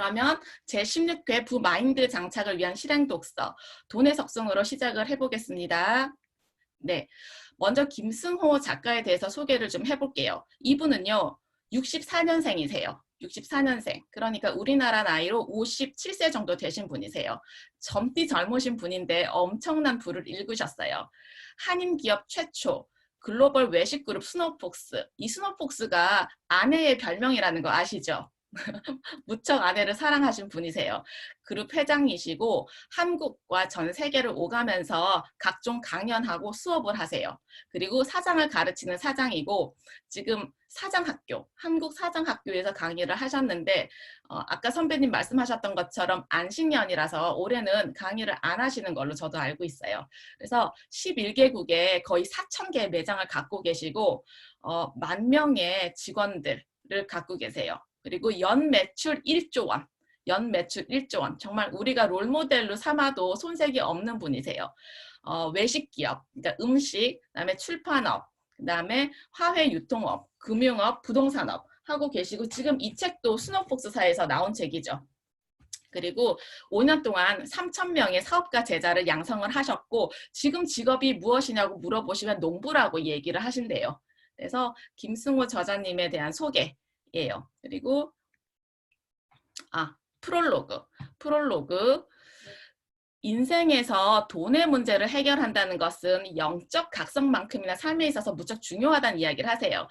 그러면 제16회 부마인드 장착을 위한 실행 독서 돈의 속성으로 시작을 해보겠습니다. 네, 먼저 김승호 작가에 대해서 소개를 좀 해볼게요. 이분은요 64년생이세요. 64년생. 그러니까 우리나라 나이로 57세 정도 되신 분이세요. 젊디 젊으신 분인데 엄청난 부를 일구셨어요. 한인 기업 최초 글로벌 외식 그룹 스노폭스. 이 스노폭스가 아내의 별명이라는 거 아시죠? 무척 아내를 사랑하신 분이세요. 그룹 회장이시고 한국과 전 세계를 오가면서 각종 강연하고 수업을 하세요. 그리고 사장을 가르치는 사장이고 지금 사장학교, 한국 사장학교에서 강의를 하셨는데 아까 선배님 말씀하셨던 것처럼 안식년이라서 올해는 강의를 안 하시는 걸로 저도 알고 있어요. 그래서 11개국에 거의 4,000개의 매장을 갖고 계시고 10,000명의 직원들을 갖고 계세요. 그리고 연 매출 1조 원, 연 매출 1조 원. 정말 우리가 롤모델로 삼아도 손색이 없는 분이세요. 외식기업, 그러니까 음식, 그다음에 출판업, 그다음에 화훼 유통업, 금융업, 부동산업 하고 계시고 지금 이 책도 스노폭스사에서 나온 책이죠. 그리고 5년 동안 3,000명의 사업가 제자를 양성을 하셨고 지금 직업이 무엇이냐고 물어보시면 농부라고 얘기를 하신대요. 그래서 김승호 저자님에 대한 소개예요. 그리고 프롤로그. 인생에서 돈의 문제를 해결한다는 것은 영적 각성만큼이나 삶에 있어서 무척 중요하다는 이야기를 하세요.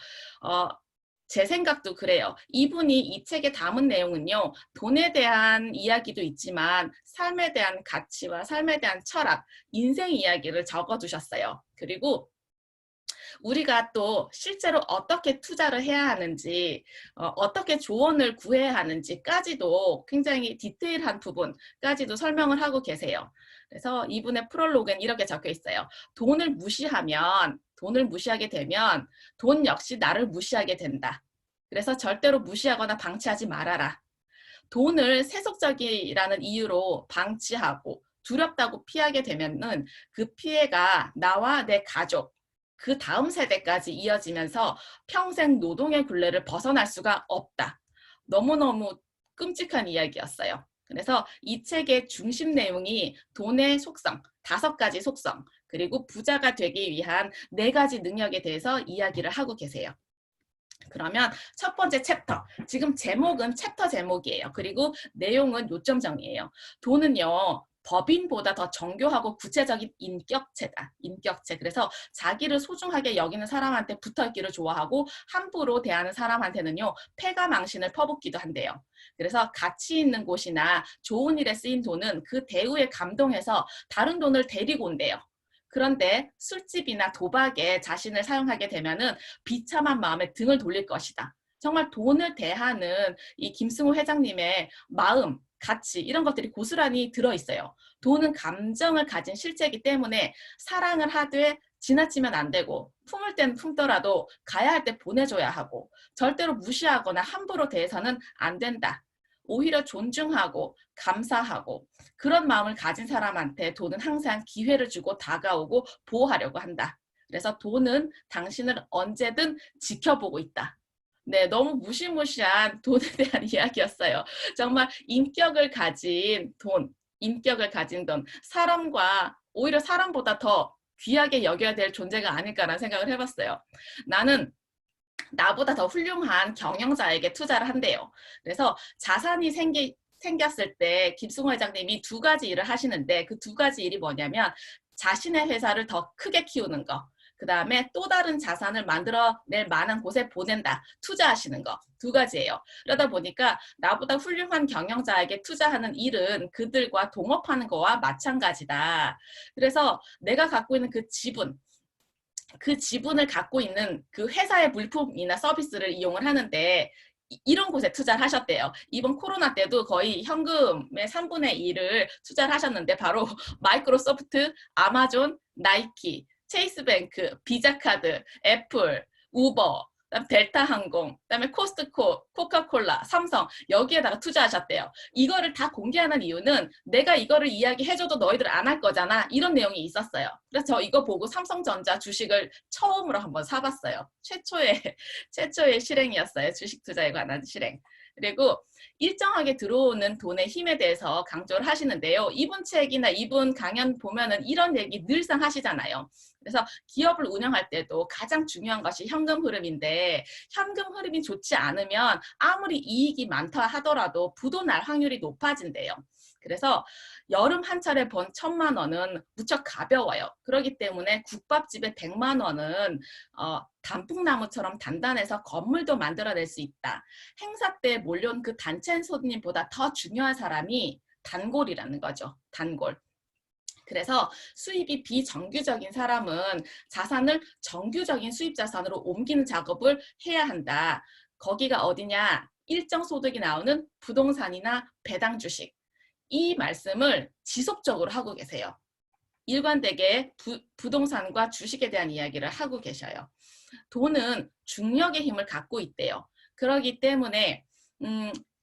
제 생각도 그래요. 이분이 이 책에 담은 내용은요. 돈에 대한 이야기도 있지만 삶에 대한 가치와 삶에 대한 철학, 인생 이야기를 적어두셨어요. 그리고 우리가 또 실제로 어떻게 투자를 해야 하는지 어떻게 조언을 구해야 하는지까지도 굉장히 디테일한 부분까지도 설명을 하고 계세요. 그래서 이분의 프롤로그는 이렇게 적혀 있어요. 돈을 무시하게 되면 돈 역시 나를 무시하게 된다. 그래서 절대로 무시하거나 방치하지 말아라. 돈을 세속적이라는 이유로 방치하고 두렵다고 피하게 되면은 그 피해가 나와 내 가족, 그 다음 세대까지 이어지면서 평생 노동의 굴레를 벗어날 수가 없다. 너무너무 끔찍한 이야기였어요. 그래서 이 책의 중심 내용이 돈의 속성, 5가지 속성, 그리고 부자가 되기 위한 4가지 능력에 대해서 이야기를 하고 계세요. 그러면 첫 번째 챕터, 지금 제목은 챕터 제목이에요. 그리고 내용은 요점 정리예요. 돈은요. 법인보다 더 정교하고 구체적인 인격체다. 인격체. 그래서 자기를 소중하게 여기는 사람한테 붙어있기를 좋아하고 함부로 대하는 사람한테는요. 패가 망신을 퍼붓기도 한대요. 그래서 가치 있는 곳이나 좋은 일에 쓰인 돈은 그 대우에 감동해서 다른 돈을 데리고 온대요. 그런데 술집이나 도박에 자신을 사용하게 되면은 비참한 마음에 등을 돌릴 것이다. 정말 돈을 대하는 이 김승호 회장님의 마음, 가치 이런 것들이 고스란히 들어있어요. 돈은 감정을 가진 실체이기 때문에 사랑을 하되 지나치면 안 되고 품을 땐 품더라도 가야 할 때 보내줘야 하고 절대로 무시하거나 함부로 대해서는 안 된다. 오히려 존중하고 감사하고 그런 마음을 가진 사람한테 돈은 항상 기회를 주고 다가오고 보호하려고 한다. 그래서 돈은 당신을 언제든 지켜보고 있다. 네, 너무 무시무시한 돈에 대한 이야기였어요. 정말 인격을 가진 돈, 사람과 오히려 사람보다 더 귀하게 여겨야 될 존재가 아닐까라는 생각을 해봤어요. 나는 나보다 더 훌륭한 경영자에게 투자를 한대요. 그래서 자산이 생겼을 때 김승호 회장님이 2가지 일을 하시는데 그 2가지 일이 뭐냐면 자신의 회사를 더 크게 키우는 거. 그 다음에 또 다른 자산을 만들어낼 만한 곳에 보낸다. 투자하시는 거. 2가지예요. 그러다 보니까 나보다 훌륭한 경영자에게 투자하는 일은 그들과 동업하는 거와 마찬가지다. 그래서 내가 갖고 있는 그 지분을 갖고 있는 그 회사의 물품이나 서비스를 이용을 하는데 이런 곳에 투자를 하셨대요. 이번 코로나 때도 거의 현금의 3분의 1을 투자를 하셨는데 바로 마이크로소프트, 아마존, 나이키, 체이스뱅크, 비자카드, 애플, 우버, 그다음 델타항공, 그다음에 코스트코, 코카콜라, 삼성 여기에다가 투자하셨대요. 이거를 다 공개하는 이유는 내가 이거를 이야기해줘도 너희들 안 할 거잖아. 이런 내용이 있었어요. 그래서 저 이거 보고 삼성전자 주식을 처음으로 한번 사봤어요. 최초의 실행이었어요. 주식 투자에 관한 실행. 그리고 일정하게 들어오는 돈의 힘에 대해서 강조를 하시는데요. 이분 책이나 이분 강연 보면은 이런 얘기 늘상 하시잖아요. 그래서 기업을 운영할 때도 가장 중요한 것이 현금 흐름인데 현금 흐름이 좋지 않으면 아무리 이익이 많다 하더라도 부도 날 확률이 높아진대요. 그래서 여름 한 차례 번 1,000만 원은 무척 가벼워요. 그렇기 때문에 국밥집에 100만 원은 단풍나무처럼 단단해서 건물도 만들어낼 수 있다. 행사 때 몰려온 그 단체 손님보다 더 중요한 사람이 단골이라는 거죠. 단골. 그래서 수입이 비정규적인 사람은 자산을 정규적인 수입 자산으로 옮기는 작업을 해야 한다. 거기가 어디냐? 일정 소득이 나오는 부동산이나 배당 주식. 이 말씀을 지속적으로 하고 계세요. 일관되게 부동산과 주식에 대한 이야기를 하고 계셔요. 돈은 중력의 힘을 갖고 있대요. 그렇기 때문에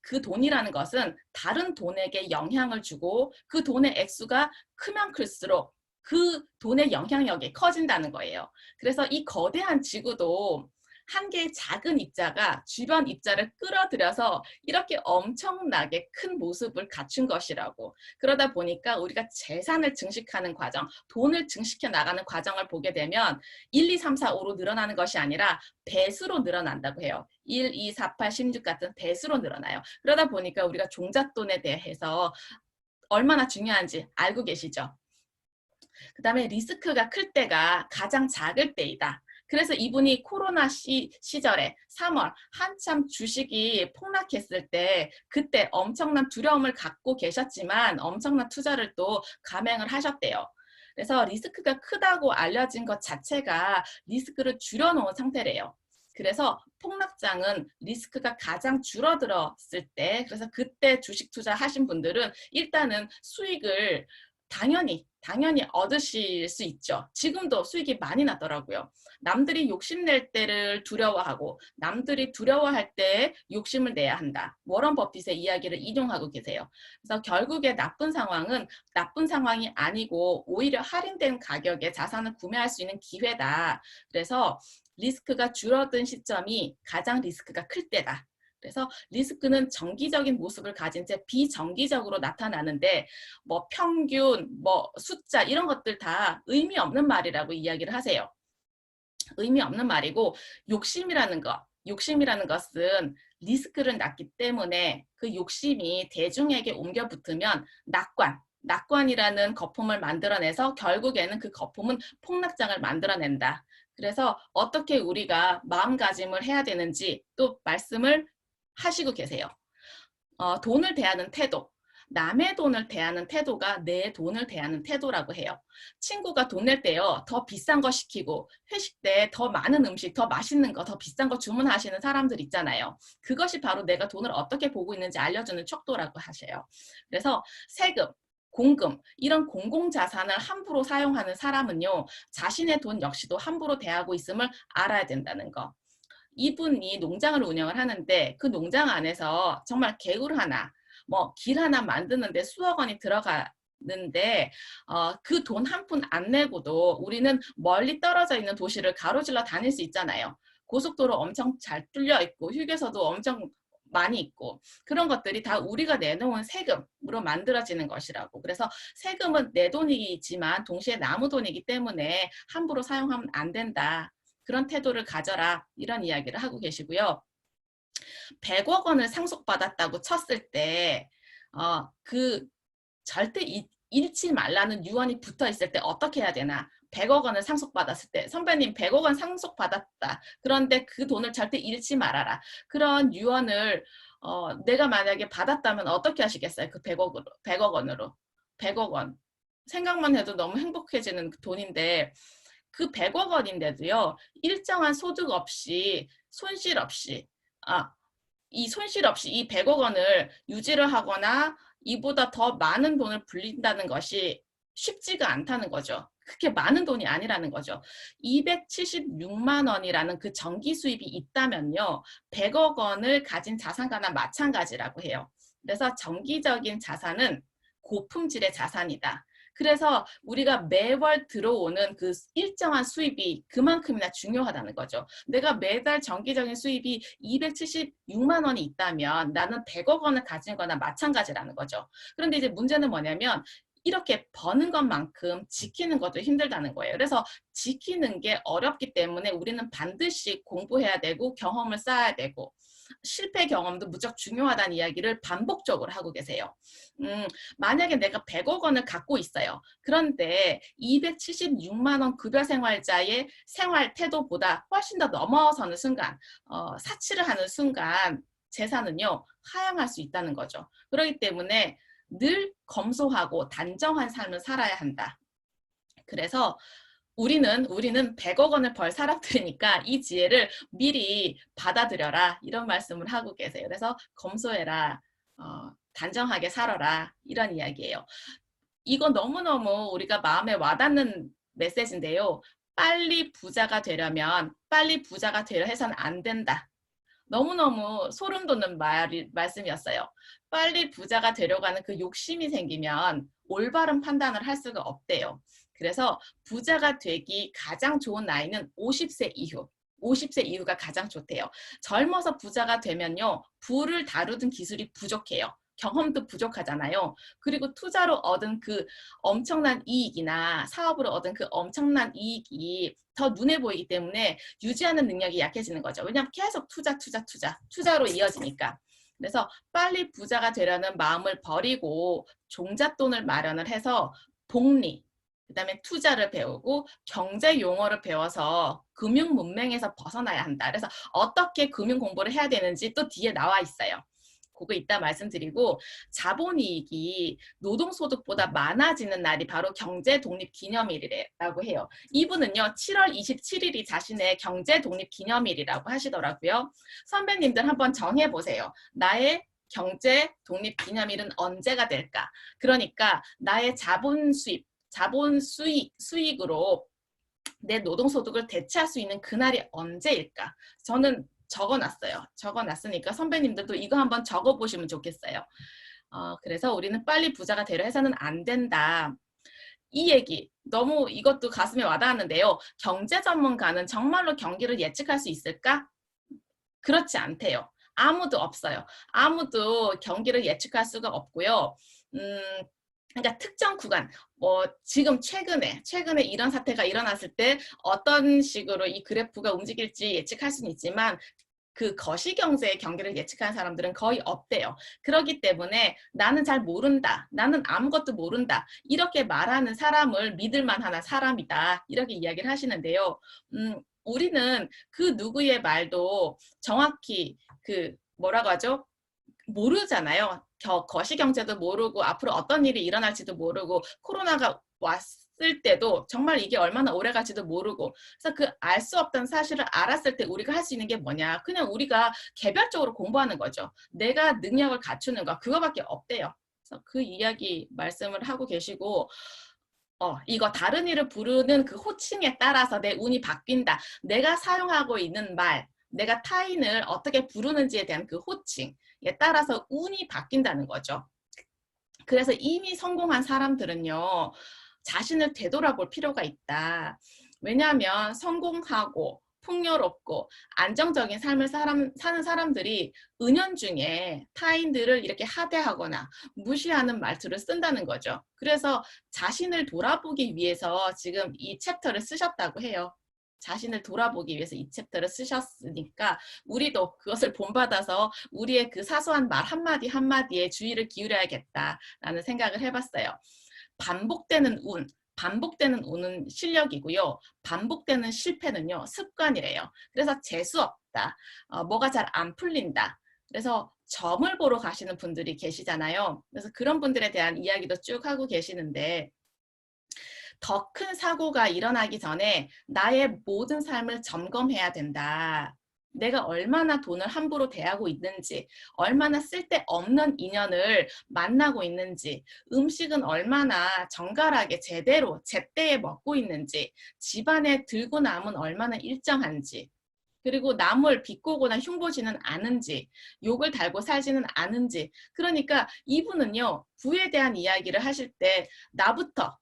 그 돈이라는 것은 다른 돈에게 영향을 주고 그 돈의 액수가 크면 클수록 그 돈의 영향력이 커진다는 거예요. 그래서 이 거대한 지구도 한 개의 작은 입자가 주변 입자를 끌어들여서 이렇게 엄청나게 큰 모습을 갖춘 것이라고. 그러다 보니까 우리가 재산을 증식하는 과정, 돈을 증식해 나가는 과정을 보게 되면 1, 2, 3, 4, 5로 늘어나는 것이 아니라 배수로 늘어난다고 해요. 1, 2, 4, 8, 16 같은 배수로 늘어나요. 그러다 보니까 우리가 종잣돈에 대해서 얼마나 중요한지 알고 계시죠? 그 다음에 리스크가 클 때가 가장 작을 때이다. 그래서 이분이 코로나 시절에 3월 한참 주식이 폭락했을 때 그때 엄청난 두려움을 갖고 계셨지만 엄청난 투자를 또 감행을 하셨대요. 그래서 리스크가 크다고 알려진 것 자체가 리스크를 줄여놓은 상태래요. 그래서 폭락장은 리스크가 가장 줄어들었을 때, 그래서 그때 주식 투자하신 분들은 일단은 수익을 당연히 얻으실 수 있죠. 지금도 수익이 많이 나더라고요. 남들이 욕심낼 때를 두려워하고 남들이 두려워할 때 욕심을 내야 한다. 워런 버핏의 이야기를 인용하고 계세요. 그래서 결국에 나쁜 상황은 나쁜 상황이 아니고 오히려 할인된 가격에 자산을 구매할 수 있는 기회다. 그래서 리스크가 줄어든 시점이 가장 리스크가 클 때다. 그래서 리스크는 정기적인 모습을 가진 채 비정기적으로 나타나는데 뭐 평균, 뭐 숫자 이런 것들 다 의미 없는 말이라고 이야기를 하세요. 의미 없는 말이고 욕심이라는 것은 리스크를 낳기 때문에 그 욕심이 대중에게 옮겨 붙으면 낙관이라는 거품을 만들어내서 결국에는 그 거품은 폭락장을 만들어낸다. 그래서 어떻게 우리가 마음가짐을 해야 되는지 또 말씀을 하시고 계세요. 돈을 대하는 태도. 남의 돈을 대하는 태도가 내 돈을 대하는 태도라고 해요. 친구가 돈 낼 때요, 더 비싼 거 시키고 회식 때 더 많은 음식, 더 맛있는 거, 더 비싼 거 주문하시는 사람들 있잖아요. 그것이 바로 내가 돈을 어떻게 보고 있는지 알려주는 척도라고 하셔요. 그래서 세금, 공금, 이런 공공자산을 함부로 사용하는 사람은요, 자신의 돈 역시도 함부로 대하고 있음을 알아야 된다는 거. 이분이 농장을 운영을 하는데 그 농장 안에서 정말 개울 하나, 뭐 길 하나 만드는데 수억 원이 들어가는데 그 돈 한 푼 안 내고도 우리는 멀리 떨어져 있는 도시를 가로질러 다닐 수 있잖아요. 고속도로 엄청 잘 뚫려 있고 휴게소도 엄청 많이 있고 그런 것들이 다 우리가 내놓은 세금으로 만들어지는 것이라고. 그래서 세금은 내 돈이지만 동시에 남의 돈이기 때문에 함부로 사용하면 안 된다. 그런 태도를 가져라 이런 이야기를 하고 계시고요. 100억 원을 상속받았다고 쳤을 때 그 절대 잃지 말라는 유언이 붙어 있을 때 어떻게 해야 되나? 100억 원을 상속받았을 때 선배님 100억 원 상속받았다. 그런데 그 돈을 절대 잃지 말아라. 그런 유언을 내가 만약에 받았다면 어떻게 하시겠어요? 그 100억 원으로. 100억 원. 생각만 해도 너무 행복해지는 돈인데 그 100억 원인데도요. 일정한 소득 없이 손실 없이 이 100억 원을 유지를 하거나 이보다 더 많은 돈을 불린다는 것이 쉽지가 않다는 거죠. 그렇게 많은 돈이 아니라는 거죠. 276만 원이라는 그 정기 수입이 있다면요. 100억 원을 가진 자산가나 마찬가지라고 해요. 그래서 정기적인 자산은 고품질의 자산이다. 그래서 우리가 매월 들어오는 그 일정한 수입이 그만큼이나 중요하다는 거죠. 내가 매달 정기적인 수입이 276만 원이 있다면 나는 100억 원을 가진 거나 마찬가지라는 거죠. 그런데 이제 문제는 뭐냐면 이렇게 버는 것만큼 지키는 것도 힘들다는 거예요. 그래서 지키는 게 어렵기 때문에 우리는 반드시 공부해야 되고 경험을 쌓아야 되고 실패 경험도 무척 중요하다는 이야기를 반복적으로 하고 계세요. 만약에 내가 100억 원을 갖고 있어요. 그런데 276만 원 급여 생활자의 생활 태도보다 훨씬 더 넘어서는 순간, 사치를 하는 순간 재산은요, 하향할 수 있다는 거죠. 그렇기 때문에 늘 검소하고 단정한 삶을 살아야 한다. 그래서 우리는 100억 원을 벌 사람들이니까 이 지혜를 미리 받아들여라 이런 말씀을 하고 계세요. 그래서 검소해라, 단정하게 살아라 이런 이야기예요. 이건 너무너무 우리가 마음에 와닿는 메시지인데요. 빨리 부자가 되려면 빨리 부자가 되려 해서는 안 된다. 너무너무 소름 돋는 말씀이었어요. 빨리 부자가 되려고 하는 그 욕심이 생기면 올바른 판단을 할 수가 없대요. 그래서 부자가 되기 가장 좋은 나이는 50세 이후. 50세 이후가 가장 좋대요. 젊어서 부자가 되면요. 부를 다루던 기술이 부족해요. 경험도 부족하잖아요. 그리고 투자로 얻은 그 엄청난 이익이나 사업으로 얻은 그 엄청난 이익이 더 눈에 보이기 때문에 유지하는 능력이 약해지는 거죠. 왜냐하면 계속 투자로 이어지니까. 그래서 빨리 부자가 되려는 마음을 버리고 종잣돈을 마련을 해서 복리, 그다음에 투자를 배우고 경제 용어를 배워서 금융 문맹에서 벗어나야 한다. 그래서 어떻게 금융 공부를 해야 되는지 또 뒤에 나와 있어요. 그거 이따 말씀드리고 자본이익이 노동소득보다 많아지는 날이 바로 경제독립기념일이라고 해요. 이분은요 7월 27일이 자신의 경제독립기념일이라고 하시더라고요. 선배님들 한번 정해보세요. 나의 경제독립기념일은 언제가 될까? 그러니까 나의 수익으로 내 노동소득을 대체할 수 있는 그날이 언제일까? 저는 적어놨어요. 적어놨으니까 선배님들도 이거 한번 적어보시면 좋겠어요. 그래서 우리는 빨리 부자가 되려 해서는 안 된다. 이 얘기 너무 이것도 가슴에 와닿았는데요. 경제 전문가는 정말로 경기를 예측할 수 있을까? 그렇지 않대요. 아무도 없어요. 아무도 경기를 예측할 수가 없고요. 그러니까 특정 구간, 지금 최근에 이런 사태가 일어났을 때 어떤 식으로 이 그래프가 움직일지 예측할 수는 있지만 그 거시경제의 경기를 예측하는 사람들은 거의 없대요. 그렇기 때문에 나는 잘 모른다. 나는 아무것도 모른다. 이렇게 말하는 사람을 믿을 만한 사람이다. 이렇게 이야기를 하시는데요. 우리는 그 누구의 말도 정확히 뭐라고 하죠? 모르잖아요. 거시경제도 모르고 앞으로 어떤 일이 일어날지도 모르고 코로나가 왔을 때도 정말 이게 얼마나 오래 갈지도 모르고 그래서 그 알 수 없다는 사실을 알았을 때 우리가 할 수 있는 게 뭐냐. 그냥 우리가 개별적으로 공부하는 거죠. 내가 능력을 갖추는 거 그거밖에 없대요. 그래서 그 이야기 말씀을 하고 계시고 이거 다른 이를 부르는 그 호칭에 따라서 내 운이 바뀐다. 내가 사용하고 있는 말 내가 타인을 어떻게 부르는지에 대한 그 호칭에 따라서 운이 바뀐다는 거죠. 그래서 이미 성공한 사람들은요. 자신을 되돌아볼 필요가 있다. 왜냐하면 성공하고 풍요롭고 안정적인 삶을 사는 사람들이 은연중에 타인들을 이렇게 하대하거나 무시하는 말투를 쓴다는 거죠. 그래서 자신을 돌아보기 위해서 지금 이 챕터를 쓰셨다고 해요. 자신을 돌아보기 위해서 이 챕터를 쓰셨으니까 우리도 그것을 본받아서 우리의 그 사소한 말 한마디 한마디에 주의를 기울여야겠다라는 생각을 해봤어요. 반복되는 운은 실력이고요. 반복되는 실패는요, 습관이래요. 그래서 재수 없다. 뭐가 잘 안 풀린다. 그래서 점을 보러 가시는 분들이 계시잖아요. 그래서 그런 분들에 대한 이야기도 쭉 하고 계시는데 더 큰 사고가 일어나기 전에 나의 모든 삶을 점검해야 된다. 내가 얼마나 돈을 함부로 대하고 있는지, 얼마나 쓸데없는 인연을 만나고 있는지, 음식은 얼마나 정갈하게 제대로 제때에 먹고 있는지, 집안에 들고 남은 얼마나 일정한지, 그리고 남을 비꼬거나 흉보지는 않은지, 욕을 달고 살지는 않은지. 그러니까 이분은요, 부에 대한 이야기를 하실 때 나부터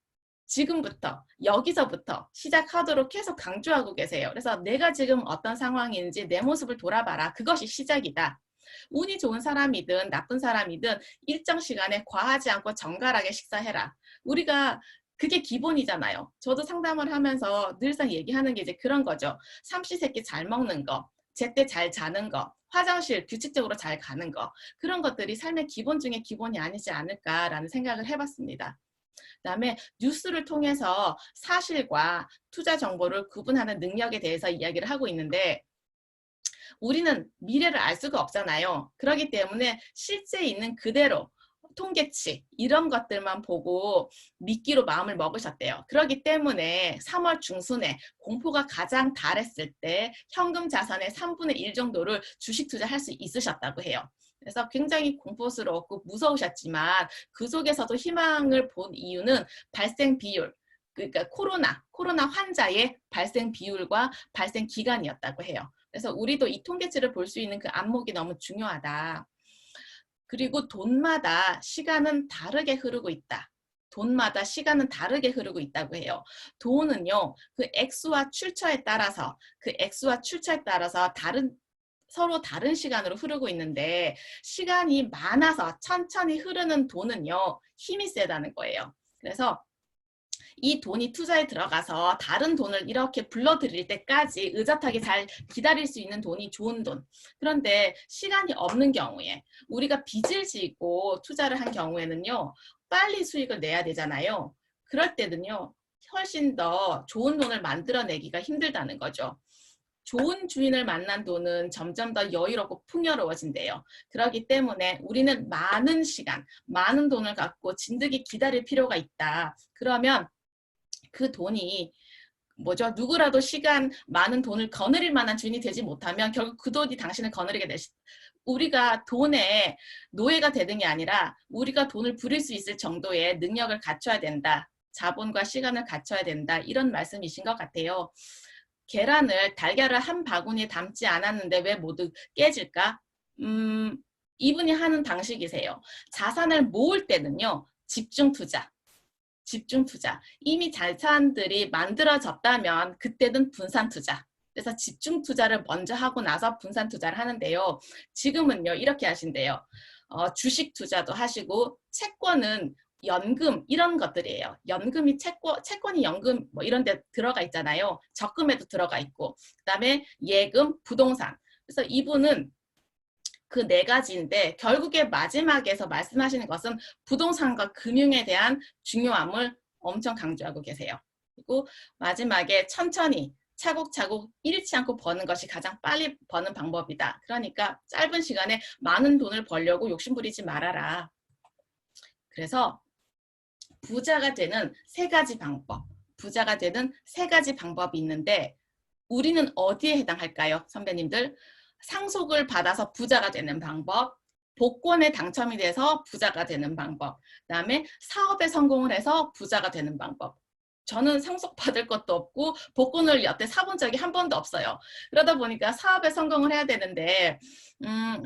지금부터 여기서부터 시작하도록 계속 강조하고 계세요. 그래서 내가 지금 어떤 상황인지 내 모습을 돌아봐라. 그것이 시작이다. 운이 좋은 사람이든 나쁜 사람이든 일정 시간에 과하지 않고 정갈하게 식사해라. 우리가 그게 기본이잖아요. 저도 상담을 하면서 늘상 얘기하는 게 이제 그런 거죠. 삼시세끼 잘 먹는 거, 제때 잘 자는 거, 화장실 규칙적으로 잘 가는 거, 그런 것들이 삶의 기본 중에 기본이 아니지 않을까라는 생각을 해봤습니다. 그다음에 뉴스를 통해서 사실과 투자 정보를 구분하는 능력에 대해서 이야기를 하고 있는데, 우리는 미래를 알 수가 없잖아요. 그렇기 때문에 실제 있는 그대로 통계치 이런 것들만 보고 믿기로 마음을 먹으셨대요. 그렇기 때문에 3월 중순에 공포가 가장 달했을 때 현금 자산의 3분의 1 정도를 주식 투자할 수 있으셨다고 해요. 그래서 굉장히 공포스럽고 무서우셨지만 그 속에서도 희망을 본 이유는 발생 비율, 그러니까 코로나 환자의 발생 비율과 발생 기간이었다고 해요. 그래서 우리도 이 통계치를 볼 수 있는 그 안목이 너무 중요하다. 그리고 돈마다 시간은 다르게 흐르고 있다. 돈마다 시간은 다르게 흐르고 있다고 해요. 돈은요, 그 액수와 출처에 따라서 서로 다른 시간으로 흐르고 있는데, 시간이 많아서 천천히 흐르는 돈은요, 힘이 세다는 거예요. 그래서 이 돈이 투자에 들어가서 다른 돈을 이렇게 불러들일 때까지 의젓하게 잘 기다릴 수 있는 돈이 좋은 돈. 그런데 시간이 없는 경우에, 우리가 빚을 지고 투자를 한 경우에는요, 빨리 수익을 내야 되잖아요. 그럴 때는요, 훨씬 더 좋은 돈을 만들어내기가 힘들다는 거죠. 좋은 주인을 만난 돈은 점점 더 여유롭고 풍요로워진대요. 그렇기 때문에 우리는 많은 시간, 많은 돈을 갖고 진득이 기다릴 필요가 있다. 그러면 그 돈이 누구라도 시간 많은 돈을 거느릴 만한 주인이 되지 못하면 결국 그 돈이 당신을 거느리게 되시. 우리가 돈의 노예가 되는 게 아니라 우리가 돈을 부릴 수 있을 정도의 능력을 갖춰야 된다. 자본과 시간을 갖춰야 된다. 이런 말씀이신 것 같아요. 달걀을 한 바구니에 담지 않았는데 왜 모두 깨질까? 이분이 하는 방식이세요. 자산을 모을 때는요, 집중 투자. 이미 자산들이 만들어졌다면 그때는 분산 투자. 그래서 집중 투자를 먼저 하고 나서 분산 투자를 하는데요. 지금은요, 이렇게 하신대요. 주식 투자도 하시고, 채권은 연금 이런 것들이에요. 연금이 채권이 연금 뭐 이런 데 들어가 있잖아요. 적금에도 들어가 있고, 그다음에 예금, 부동산. 그래서 이분은 그 네 가지인데 결국에 마지막에서 말씀하시는 것은 부동산과 금융에 대한 중요함을 엄청 강조하고 계세요. 그리고 마지막에 천천히 차곡차곡 잃지 않고 버는 것이 가장 빨리 버는 방법이다. 그러니까 짧은 시간에 많은 돈을 벌려고 욕심부리지 말아라. 그래서 부자가 되는 세 가지 방법이 있는데, 우리는 어디에 해당할까요, 선배님들? 상속을 받아서 부자가 되는 방법, 복권에 당첨이 돼서 부자가 되는 방법, 그다음에 사업에 성공을 해서 부자가 되는 방법. 저는 상속받을 것도 없고 복권을 여태 사본 적이 한 번도 없어요. 그러다 보니까 사업에 성공을 해야 되는데,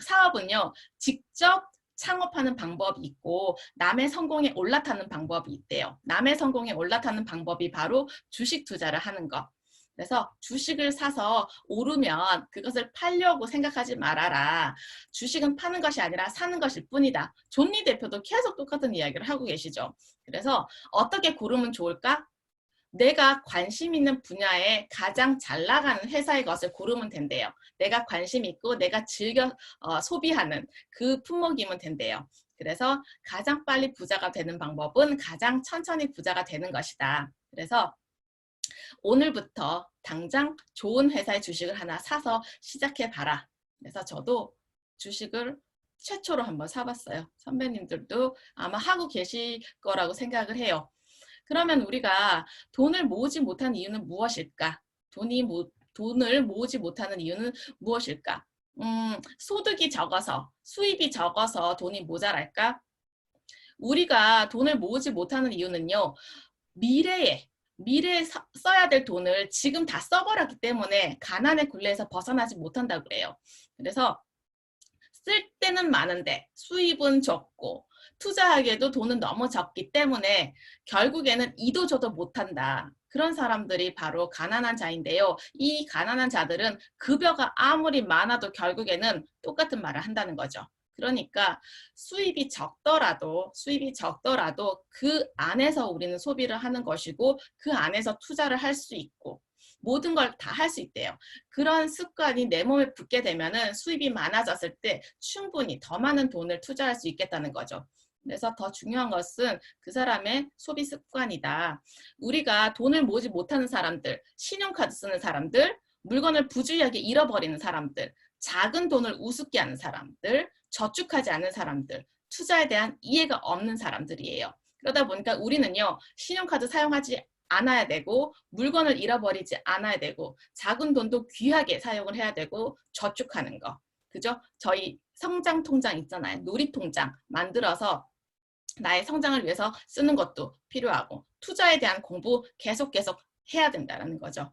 사업은요, 직접 창업하는 방법이 있고 남의 성공에 올라타는 방법이 있대요. 남의 성공에 올라타는 방법이 바로 주식 투자를 하는 것. 그래서 주식을 사서 오르면 그것을 팔려고 생각하지 말아라. 주식은 파는 것이 아니라 사는 것일 뿐이다. 존니 대표도 계속 똑같은 이야기를 하고 계시죠. 그래서 어떻게 고르면 좋을까? 내가 관심 있는 분야에 가장 잘 나가는 회사의 것을 고르면 된대요. 내가 관심 있고 내가 즐겨 소비하는 그 품목이면 된대요. 그래서 가장 빨리 부자가 되는 방법은 가장 천천히 부자가 되는 것이다. 그래서 오늘부터 당장 좋은 회사의 주식을 하나 사서 시작해봐라. 그래서 저도 주식을 최초로 한번 사봤어요. 선배님들도 아마 하고 계실 거라고 생각을 해요. 그러면 우리가 돈을 모으지 못한 이유는 무엇일까? 돈을 모으지 못하는 이유는 무엇일까? 소득이 적어서, 수입이 적어서 돈이 모자랄까? 우리가 돈을 모으지 못하는 이유는요, 미래에 써야 될 돈을 지금 다 써버렸기 때문에 가난의 굴레에서 벗어나지 못한다고 그래요. 그래서 쓸 때는 많은데 수입은 적고 투자하기에도 돈은 너무 적기 때문에 결국에는 이도저도 못한다. 그런 사람들이 바로 가난한 자인데요. 이 가난한 자들은 급여가 아무리 많아도 결국에는 똑같은 말을 한다는 거죠. 그러니까 수입이 적더라도 그 안에서 우리는 소비를 하는 것이고 그 안에서 투자를 할 수 있고 모든 걸 다 할 수 있대요. 그런 습관이 내 몸에 붙게 되면은 수입이 많아졌을 때 충분히 더 많은 돈을 투자할 수 있겠다는 거죠. 그래서 더 중요한 것은 그 사람의 소비 습관이다. 우리가 돈을 모으지 못하는 사람들, 신용카드 쓰는 사람들, 물건을 부주의하게 잃어버리는 사람들, 작은 돈을 우습게 하는 사람들, 저축하지 않은 사람들, 투자에 대한 이해가 없는 사람들이에요. 그러다 보니까 우리는요, 신용카드 사용하지 않아야 되고 물건을 잃어버리지 않아야 되고 작은 돈도 귀하게 사용을 해야 되고 저축하는 거. 그죠? 저희 성장 통장 있잖아요. 놀이통장 만들어서 나의 성장을 위해서 쓰는 것도 필요하고 투자에 대한 공부 계속 해야 된다는 거죠.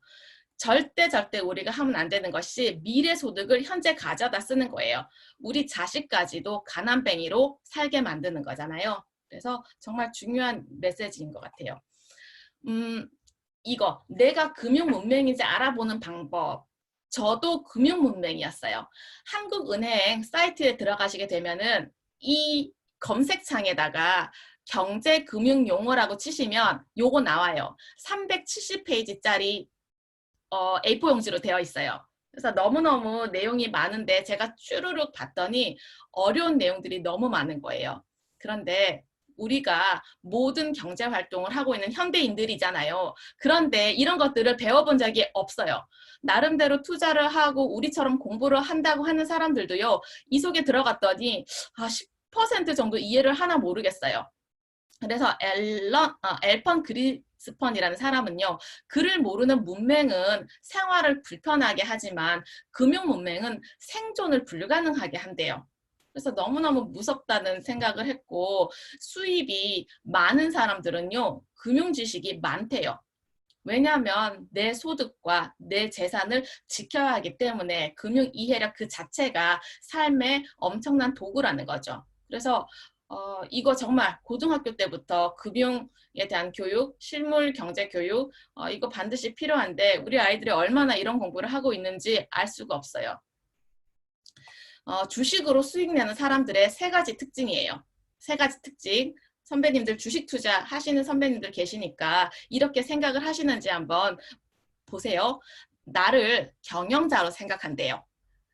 절대 우리가 하면 안 되는 것이 미래 소득을 현재 가져다 쓰는 거예요. 우리 자식까지도 가난뱅이로 살게 만드는 거잖아요. 그래서 정말 중요한 메시지인 것 같아요. 이거 내가 금융 문맹인지 알아보는 방법. 저도 금융 문맹이었어요. 한국은행 사이트에 들어가시게 되면은 이 검색창에다가 경제금융용어라고 치시면 요거 나와요. 370페이지짜리 A4 용지로 되어 있어요. 그래서 너무너무 내용이 많은데 제가 쭈루룩 봤더니 어려운 내용들이 너무 많은 거예요. 그런데 우리가 모든 경제활동을 하고 있는 현대인들이잖아요. 그런데 이런 것들을 배워본 적이 없어요. 나름대로 투자를 하고 우리처럼 공부를 한다고 하는 사람들도요. 이 속에 들어갔더니 10% 정도 이해를 하나 모르겠어요. 그래서 엘펀 그리스펀이라는 사람은요. 글을 모르는 문맹은 생활을 불편하게 하지만 금융 문맹은 생존을 불가능하게 한대요. 그래서 너무너무 무섭다는 생각을 했고 수입이 많은 사람들은요. 금융 지식이 많대요. 왜냐하면 내 소득과 내 재산을 지켜야 하기 때문에 금융 이해력 그 자체가 삶의 엄청난 도구라는 거죠. 그래서 이거 정말 고등학교 때부터 금융에 대한 교육, 실물 경제 교육 이거 반드시 필요한데 우리 아이들이 얼마나 이런 공부를 하고 있는지 알 수가 없어요. 주식으로 수익 내는 사람들의 세 가지 특징이에요. 세 가지 특징. 선배님들 주식 투자 하시는 선배님들 계시니까 이렇게 생각을 하시는지 한번 보세요. 나를 경영자로 생각한대요.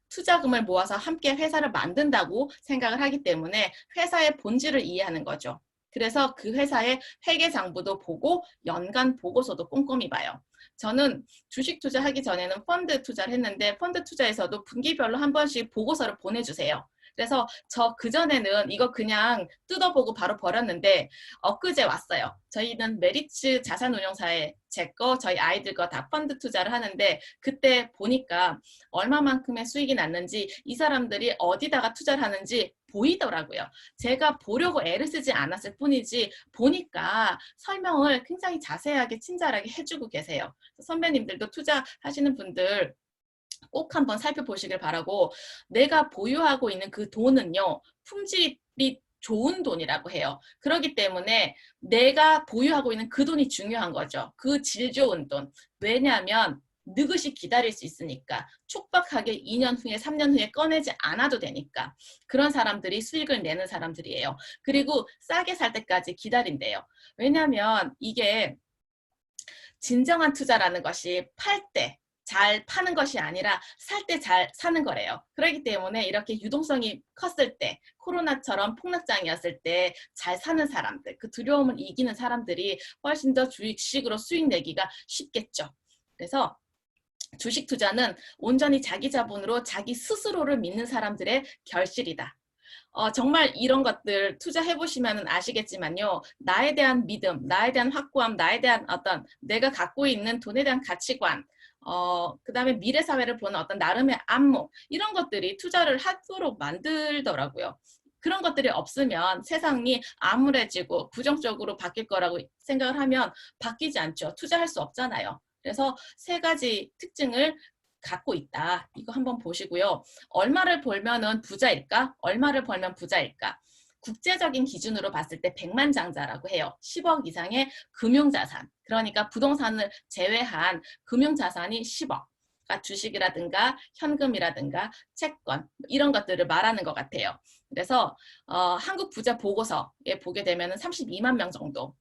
투자금을 모아서 함께 회사를 만든다고 생각을 하기 때문에 회사의 본질을 이해하는 거죠. 그래서 그 회사의 회계장부도 보고 연간 보고서도 꼼꼼히 봐요. 저는 주식 투자하기 전에는 펀드 투자를 했는데 펀드 투자에서도 분기별로 한 번씩 보고서를 보내주세요. 그래서 저 그전에는 이거 그냥 뜯어보고 바로 버렸는데 엊그제 왔어요. 저희는 메리츠 자산운용사에 제 거, 저희 아이들 거 다 펀드 투자를 하는데 그때 보니까 얼마만큼의 수익이 났는지 이 사람들이 어디다가 투자를 하는지 보이더라고요. 제가 보려고 애를 쓰지 않았을 뿐이지 보니까 설명을 굉장히 자세하게 친절하게 해주고 계세요. 선배님들도 투자하시는 분들 꼭 한번 살펴보시길 바라고 내가 보유하고 있는 그 돈은요. 품질이 좋은 돈이라고 해요. 그렇기 때문에 내가 보유하고 있는 그 돈이 중요한 거죠. 그 질 좋은 돈. 왜냐하면 느긋이 기다릴 수 있으니까 촉박하게 2년 후에 3년 후에 꺼내지 않아도 되니까 그런 사람들이 수익을 내는 사람들이에요. 그리고 싸게 살 때까지 기다린대요. 왜냐하면 이게 진정한 투자라는 것이 팔 때 잘 파는 것이 아니라 살 때 잘 사는 거래요. 그렇기 때문에 이렇게 유동성이 컸을 때 코로나처럼 폭락장이었을 때 잘 사는 사람들, 그 두려움을 이기는 사람들이 훨씬 더 주식으로 수익 내기가 쉽겠죠. 그래서 주식 투자는 온전히 자기 자본으로 자기 스스로를 믿는 사람들의 결실이다. 정말 이런 것들 투자해보시면 아시겠지만요. 나에 대한 믿음, 나에 대한 확고함, 나에 대한 어떤 내가 갖고 있는 돈에 대한 가치관, 그 다음에 미래 사회를 보는 어떤 나름의 안목, 이런 것들이 투자를 하도록 만들더라고요. 그런 것들이 없으면 세상이 암울해지고 부정적으로 바뀔 거라고 생각을 하면 바뀌지 않죠. 투자할 수 없잖아요. 그래서 세 가지 특징을 갖고 있다. 이거 한번 보시고요. 얼마를 벌면은 부자일까? 얼마를 벌면 부자일까? 국제적인 기준으로 봤을 때 백만장자라고 해요. 10억 이상의 금융자산. 그러니까 부동산을 제외한 금융자산이 10억. 그러니까 주식이라든가 현금이라든가 채권 이런 것들을 말하는 것 같아요. 그래서 한국 부자 보고서에 보게 되면 32만 명 정도.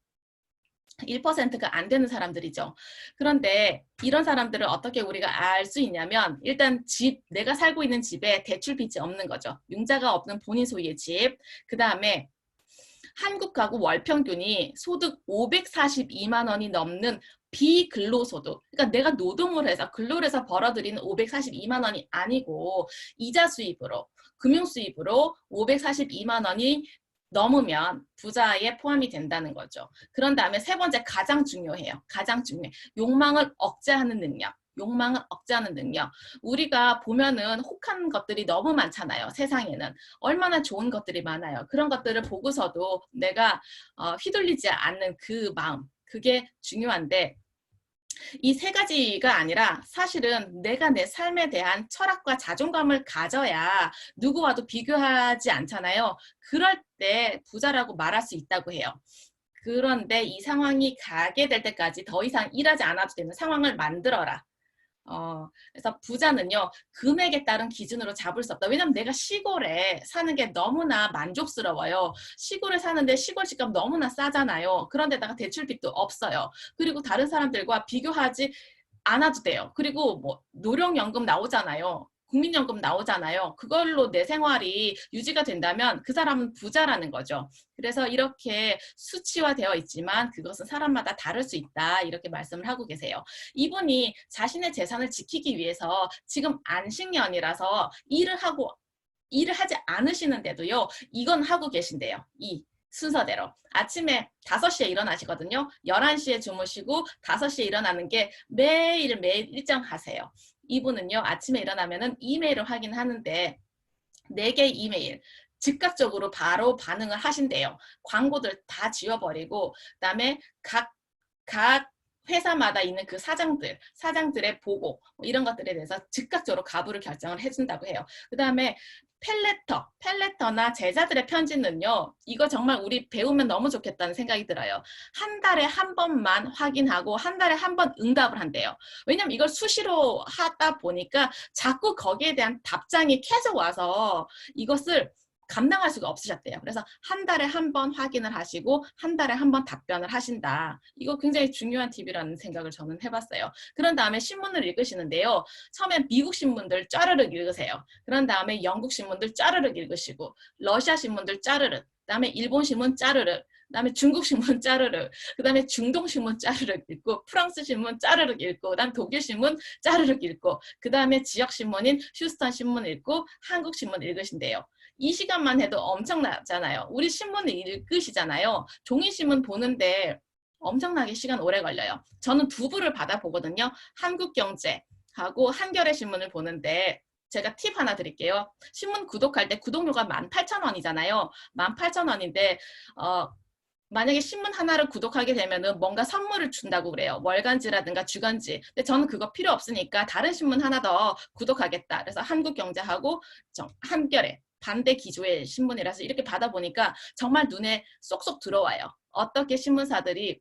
1%가 안 되는 사람들이죠. 그런데 이런 사람들을 어떻게 우리가 알 수 있냐면 일단 내가 살고 있는 집에 대출 빚이 없는 거죠. 융자가 없는 본인 소유의 집. 그 다음에 한국 가구 월 평균이 소득 542만 원이 넘는 비근로소득. 그러니까 내가 노동을 해서 근로를 해서 벌어들이는 542만 원이 아니고 이자 수입으로 금융 수입으로 542만 원이 넘으면 부자에 포함이 된다는 거죠. 그런 다음에 세 번째 가장 중요해요. 가장 중요해. 욕망을 억제하는 능력. 욕망을 억제하는 능력. 우리가 보면은 혹한 것들이 너무 많잖아요. 세상에는. 얼마나 좋은 것들이 많아요. 그런 것들을 보고서도 내가 휘둘리지 않는 그 마음. 그게 중요한데 이 세 가지가 아니라 사실은 내가 내 삶에 대한 철학과 자존감을 가져야 누구와도 비교하지 않잖아요. 그럴 때 부자라고 말할 수 있다고 해요. 그런데 이 상황이 가게 될 때까지 더 이상 일하지 않아도 되는 상황을 만들어라. 그래서 부자는요, 금액에 따른 기준으로 잡을 수 없다. 왜냐면 내가 시골에 사는 게 너무나 만족스러워요. 시골에 사는데 시골 집값 너무나 싸잖아요. 그런데다가 대출빚도 없어요. 그리고 다른 사람들과 비교하지 않아도 돼요. 그리고 뭐 노령연금 나오잖아요. 국민연금 나오잖아요. 그걸로 내 생활이 유지가 된다면 그 사람은 부자라는 거죠. 그래서 이렇게 수치화되어 있지만 그것은 사람마다 다를 수 있다. 이렇게 말씀을 하고 계세요. 이분이 자신의 재산을 지키기 위해서 지금 안식년이라서 일을 하지 않으시는데도요. 이건 하고 계신대요. 이 순서대로. 아침에 5시에 일어나시거든요. 11시에 주무시고 5시에 일어나는 게 매일매일 일정하세요. 이분은요. 아침에 일어나면은 이메일을 확인하는데 4개의 이메일 즉각적으로 바로 반응을 하신대요. 광고들 다 지워버리고 그다음에 각 회사마다 있는 그 사장들의 보고 이런 것들에 대해서 즉각적으로 가부를 결정을 해준다고 해요. 그 다음에 펠레터나 제자들의 편지는요. 이거 정말 우리 배우면 너무 좋겠다는 생각이 들어요. 한 달에 한 번만 확인하고 한 달에 한 번 응답을 한대요. 왜냐면 이걸 수시로 하다 보니까 자꾸 거기에 대한 답장이 계속 와서 이것을 감당할 수가 없으셨대요. 그래서 한 달에 한 번 확인을 하시고 한 달에 한 번 답변을 하신다. 이거 굉장히 중요한 팁이라는 생각을 저는 해봤어요. 그런 다음에 신문을 읽으시는데요. 처음엔 미국 신문들 짜르륵 읽으세요. 그런 다음에 영국 신문들 짜르륵 읽으시고 러시아 신문들 짜르륵, 그다음에 일본 신문 짜르륵, 그다음에 중국 신문 짜르륵, 그다음에 중동 신문 짜르륵 읽고 프랑스 신문 짜르륵 읽고 그다음 독일 신문 짜르륵 읽고 그다음에 지역 신문인 휴스턴 신문 읽고 한국 신문 읽으신대요. 이 시간만 해도 엄청나잖아요. 우리 신문을 읽으시잖아요. 종이신문 보는데 엄청나게 시간 오래 걸려요. 저는 두 부를 받아보거든요. 한국경제하고 한겨레 신문을 보는데 제가 팁 하나 드릴게요. 신문 구독할 때 구독료가 18,000원이잖아요. 18,000원인데 만약에 신문 하나를 구독하게 되면은 뭔가 선물을 준다고 그래요. 월간지라든가 주간지. 근데 저는 그거 필요 없으니까 다른 신문 하나 더 구독하겠다. 그래서 한국경제하고 한겨레 반대 기조의 신문이라서 이렇게 받아보니까 정말 눈에 쏙쏙 들어와요. 어떻게 신문사들이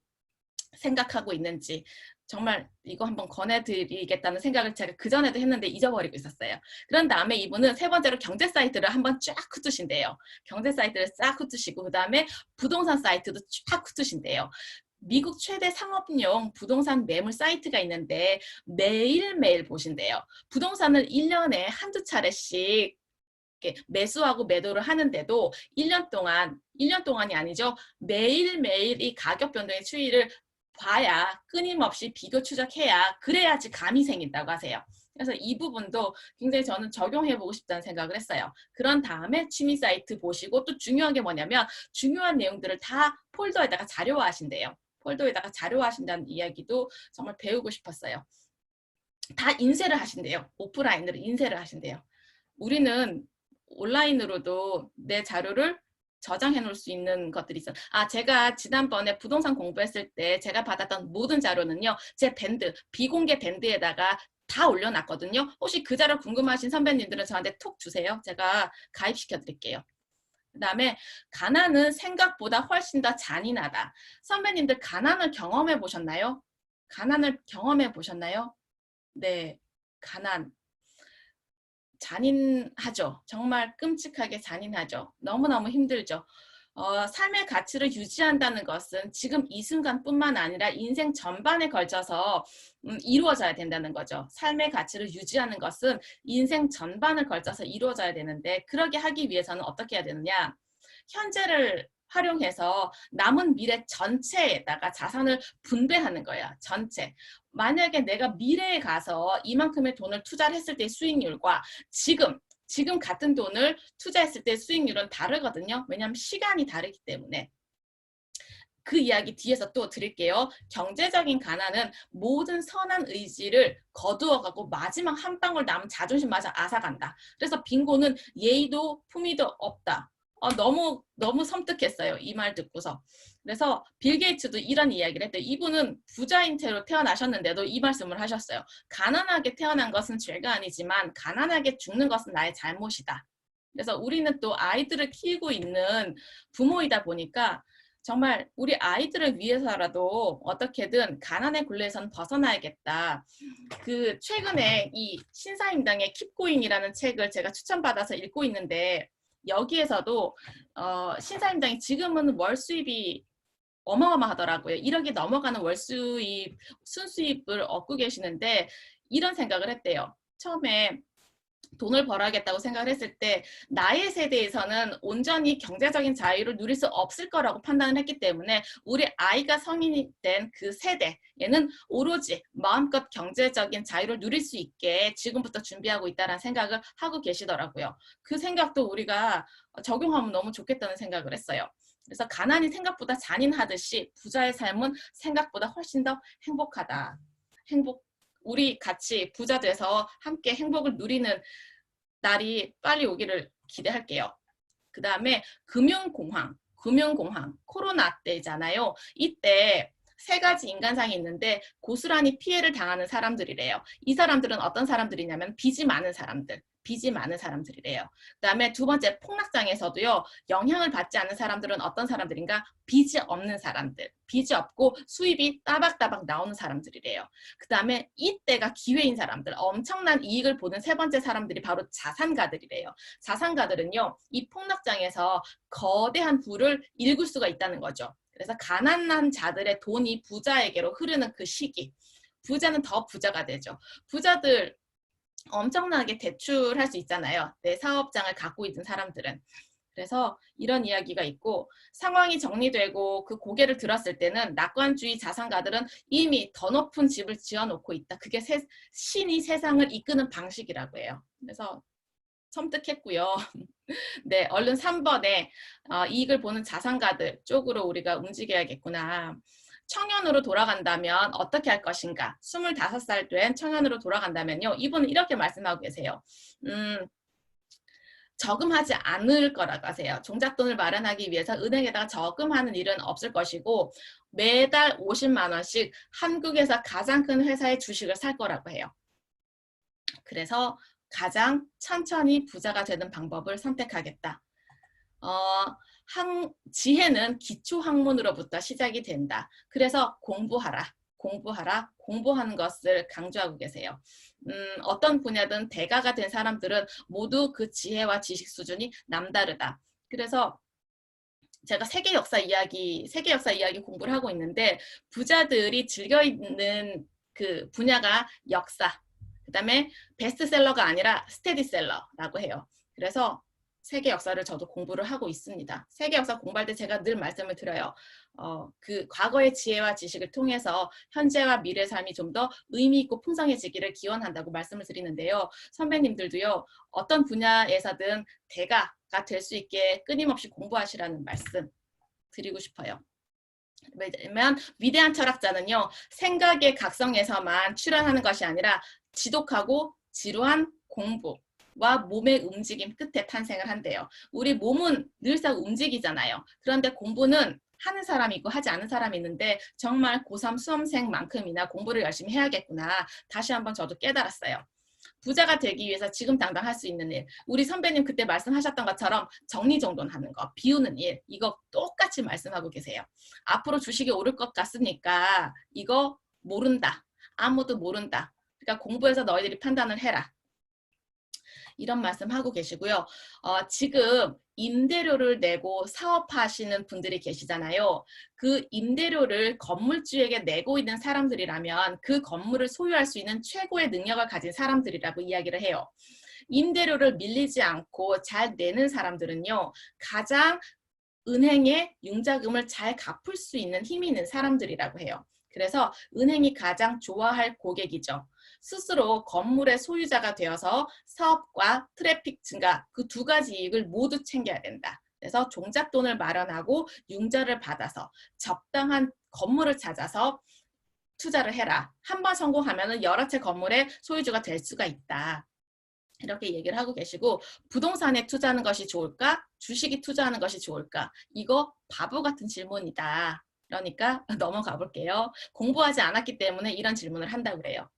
생각하고 있는지 정말 이거 한번 권해드리겠다는 생각을 제가 그전에도 했는데 잊어버리고 있었어요. 그런 다음에 이분은 세 번째로 경제 사이트를 한번 쫙 훑으신대요. 경제 사이트를 싹 훑으시고 그 다음에 부동산 사이트도 쫙 훑으신대요. 미국 최대 상업용 부동산 매물 사이트가 있는데 매일매일 보신대요. 부동산을 1년에 한두 차례씩 매수하고 매도를 하는데도 1년 동안이 아니죠. 매일매일 이 가격 변동의 추이를 봐야 끊임없이 비교 추적해야 그래야지 감이 생긴다고 하세요. 그래서 이 부분도 굉장히 저는 적용해보고 싶다는 생각을 했어요. 그런 다음에 취미 사이트 보시고 또 중요한 게 뭐냐면 중요한 내용들을 다 폴더에다가 자료화하신대요. 폴더에다가 자료화하신다는 이야기도 정말 배우고 싶었어요. 다 인쇄를 하신대요. 오프라인으로 인쇄를 하신대요. 우리는 온라인으로도 내 자료를 저장해 놓을 수 있는 것들이 있어요. 제가 지난번에 부동산 공부했을 때 제가 받았던 모든 자료는요. 제 비공개 밴드에다가 다 올려놨거든요. 혹시 그 자료 궁금하신 선배님들은 저한테 톡 주세요. 제가 가입시켜 드릴게요. 그다음에 가난은 생각보다 훨씬 더 잔인하다. 선배님들 가난을 경험해 보셨나요? 가난을 경험해 보셨나요? 네, 가난. 잔인하죠. 정말 끔찍하게 잔인하죠. 너무너무 힘들죠. 삶의 가치를 유지한다는 것은 지금 이 순간뿐만 아니라 인생 전반에 걸쳐서 이루어져야 된다는 거죠. 삶의 가치를 유지하는 것은 인생 전반을 걸쳐서 이루어져야 되는데 그러게 하기 위해서는 어떻게 해야 되느냐. 현재를 활용해서 남은 미래 전체에다가 자산을 분배하는 거야. 전체. 만약에 내가 미래에 가서 이만큼의 돈을 투자를 했을 때의 수익률과 지금 같은 돈을 투자했을 때 수익률은 다르거든요. 왜냐하면 시간이 다르기 때문에. 그 이야기 뒤에서 또 드릴게요. 경제적인 가난은 모든 선한 의지를 거두어가고 마지막 한 방울 남은 자존심마저 앗아간다. 그래서 빈곤은 예의도 품위도 없다. 너무 섬뜩했어요. 이 말 듣고서. 그래서 빌 게이츠도 이런 이야기를 했대요. 이분은 부자인 채로 태어나셨는데도 이 말씀을 하셨어요. 가난하게 태어난 것은 죄가 아니지만 가난하게 죽는 것은 나의 잘못이다. 그래서 우리는 또 아이들을 키우고 있는 부모이다 보니까 정말 우리 아이들을 위해서라도 어떻게든 가난의 굴레에선 벗어나야겠다. 그 최근에 이 신사임당의 킵고잉이라는 책을 제가 추천받아서 읽고 있는데 여기에서도 신사임당이 지금은 월 수입이 어마어마하더라고요. 1억이 넘어가는 월 수입, 순수입을 얻고 계시는데 이런 생각을 했대요. 처음에 돈을 벌어야겠다고 생각을 했을 때 나의 세대에서는 온전히 경제적인 자유를 누릴 수 없을 거라고 판단을 했기 때문에 우리 아이가 성인이 된 그 세대에는 오로지 마음껏 경제적인 자유를 누릴 수 있게 지금부터 준비하고 있다는 생각을 하고 계시더라고요. 그 생각도 우리가 적용하면 너무 좋겠다는 생각을 했어요. 그래서 가난이 생각보다 잔인하듯이 부자의 삶은 생각보다 훨씬 더 행복하다. 우리 같이 부자 돼서 함께 행복을 누리는 날이 빨리 오기를 기대할게요. 그 다음에 금융공황, 코로나 때잖아요. 이때 세 가지 인간상이 있는데 고스란히 피해를 당하는 사람들이래요. 이 사람들은 어떤 사람들이냐면 빚이 많은 사람들이래요. 그 다음에 두 번째 폭락장에서도요. 영향을 받지 않는 사람들은 어떤 사람들인가? 빚이 없는 사람들. 빚이 없고 수입이 따박따박 나오는 사람들이래요. 그 다음에 이때가 기회인 사람들. 엄청난 이익을 보는 세 번째 사람들이 바로 자산가들이래요. 자산가들은요. 이 폭락장에서 거대한 부를 일굴 수가 있다는 거죠. 그래서 가난한 자들의 돈이 부자에게로 흐르는 그 시기. 부자는 더 부자가 되죠. 부자들 엄청나게 대출할 수 있잖아요. 내 사업장을 갖고 있는 사람들은. 그래서 이런 이야기가 있고 상황이 정리되고 그 고개를 들었을 때는 낙관주의 자산가들은 이미 더 높은 집을 지어놓고 있다. 그게 신이 세상을 이끄는 방식이라고 해요. 그래서 섬뜩했고요. 네, 얼른 3번에 이익을 보는 자산가들 쪽으로 우리가 움직여야겠구나. 청년으로 돌아간다면 어떻게 할 것인가? 25살 된 청년으로 돌아간다면요. 이분은 이렇게 말씀하고 계세요. 저금하지 않을 거라고 하세요. 종잣돈을 마련하기 위해서 은행에다가 저금하는 일은 없을 것이고 매달 50만 원씩 한국에서 가장 큰 회사의 주식을 살 거라고 해요. 그래서 가장 천천히 부자가 되는 방법을 선택하겠다. 지혜는 기초학문으로부터 시작이 된다. 그래서 공부하는 것을 강조하고 계세요. 어떤 분야든 대가가 된 사람들은 모두 그 지혜와 지식 수준이 남다르다. 그래서 제가 세계 역사 이야기 공부를 하고 있는데 부자들이 즐겨 있는 그 분야가 역사, 그 다음에 베스트셀러가 아니라 스테디셀러라고 해요. 그래서 세계 역사를 저도 공부를 하고 있습니다. 세계 역사 공부할 때 제가 늘 말씀을 드려요. 그 과거의 지혜와 지식을 통해서 현재와 미래 삶이 좀 더 의미 있고 풍성해지기를 기원한다고 말씀을 드리는데요. 선배님들도요. 어떤 분야에서든 대가가 될 수 있게 끊임없이 공부하시라는 말씀 드리고 싶어요. 왜냐면 위대한 철학자는요. 생각의 각성에서만 출현하는 것이 아니라 지독하고 지루한 공부와 몸의 움직임 끝에 탄생을 한대요. 우리 몸은 늘상 움직이잖아요. 그런데 공부는 하는 사람이 있고 하지 않은 사람이 있는데 정말 고3 수험생만큼이나 공부를 열심히 해야겠구나. 다시 한번 저도 깨달았어요. 부자가 되기 위해서 지금 당장 할 수 있는 일, 우리 선배님 그때 말씀하셨던 것처럼 정리정돈하는 거, 비우는 일, 이거 똑같이 말씀하고 계세요. 앞으로 주식이 오를 것 같으니까 이거 모른다. 아무도 모른다. 그러니까 공부해서 너희들이 판단을 해라. 이런 말씀하고 계시고요. 지금 임대료를 내고 사업하시는 분들이 계시잖아요. 그 임대료를 건물주에게 내고 있는 사람들이라면 그 건물을 소유할 수 있는 최고의 능력을 가진 사람들이라고 이야기를 해요. 임대료를 밀리지 않고 잘 내는 사람들은요, 가장 은행에 융자금을 잘 갚을 수 있는 힘이 있는 사람들이라고 해요. 그래서 은행이 가장 좋아할 고객이죠. 스스로 건물의 소유자가 되어서 사업과 트래픽 증가, 그 두 가지 이익을 모두 챙겨야 된다. 그래서 종잣돈을 마련하고 융자를 받아서 적당한 건물을 찾아서 투자를 해라. 한 번 성공하면 여러 채 건물의 소유주가 될 수가 있다. 이렇게 얘기를 하고 계시고, 부동산에 투자하는 것이 좋을까? 주식이 투자하는 것이 좋을까? 이거 바보 같은 질문이다. 그러니까 넘어가 볼게요. 공부하지 않았기 때문에 이런 질문을 한다고 그래요.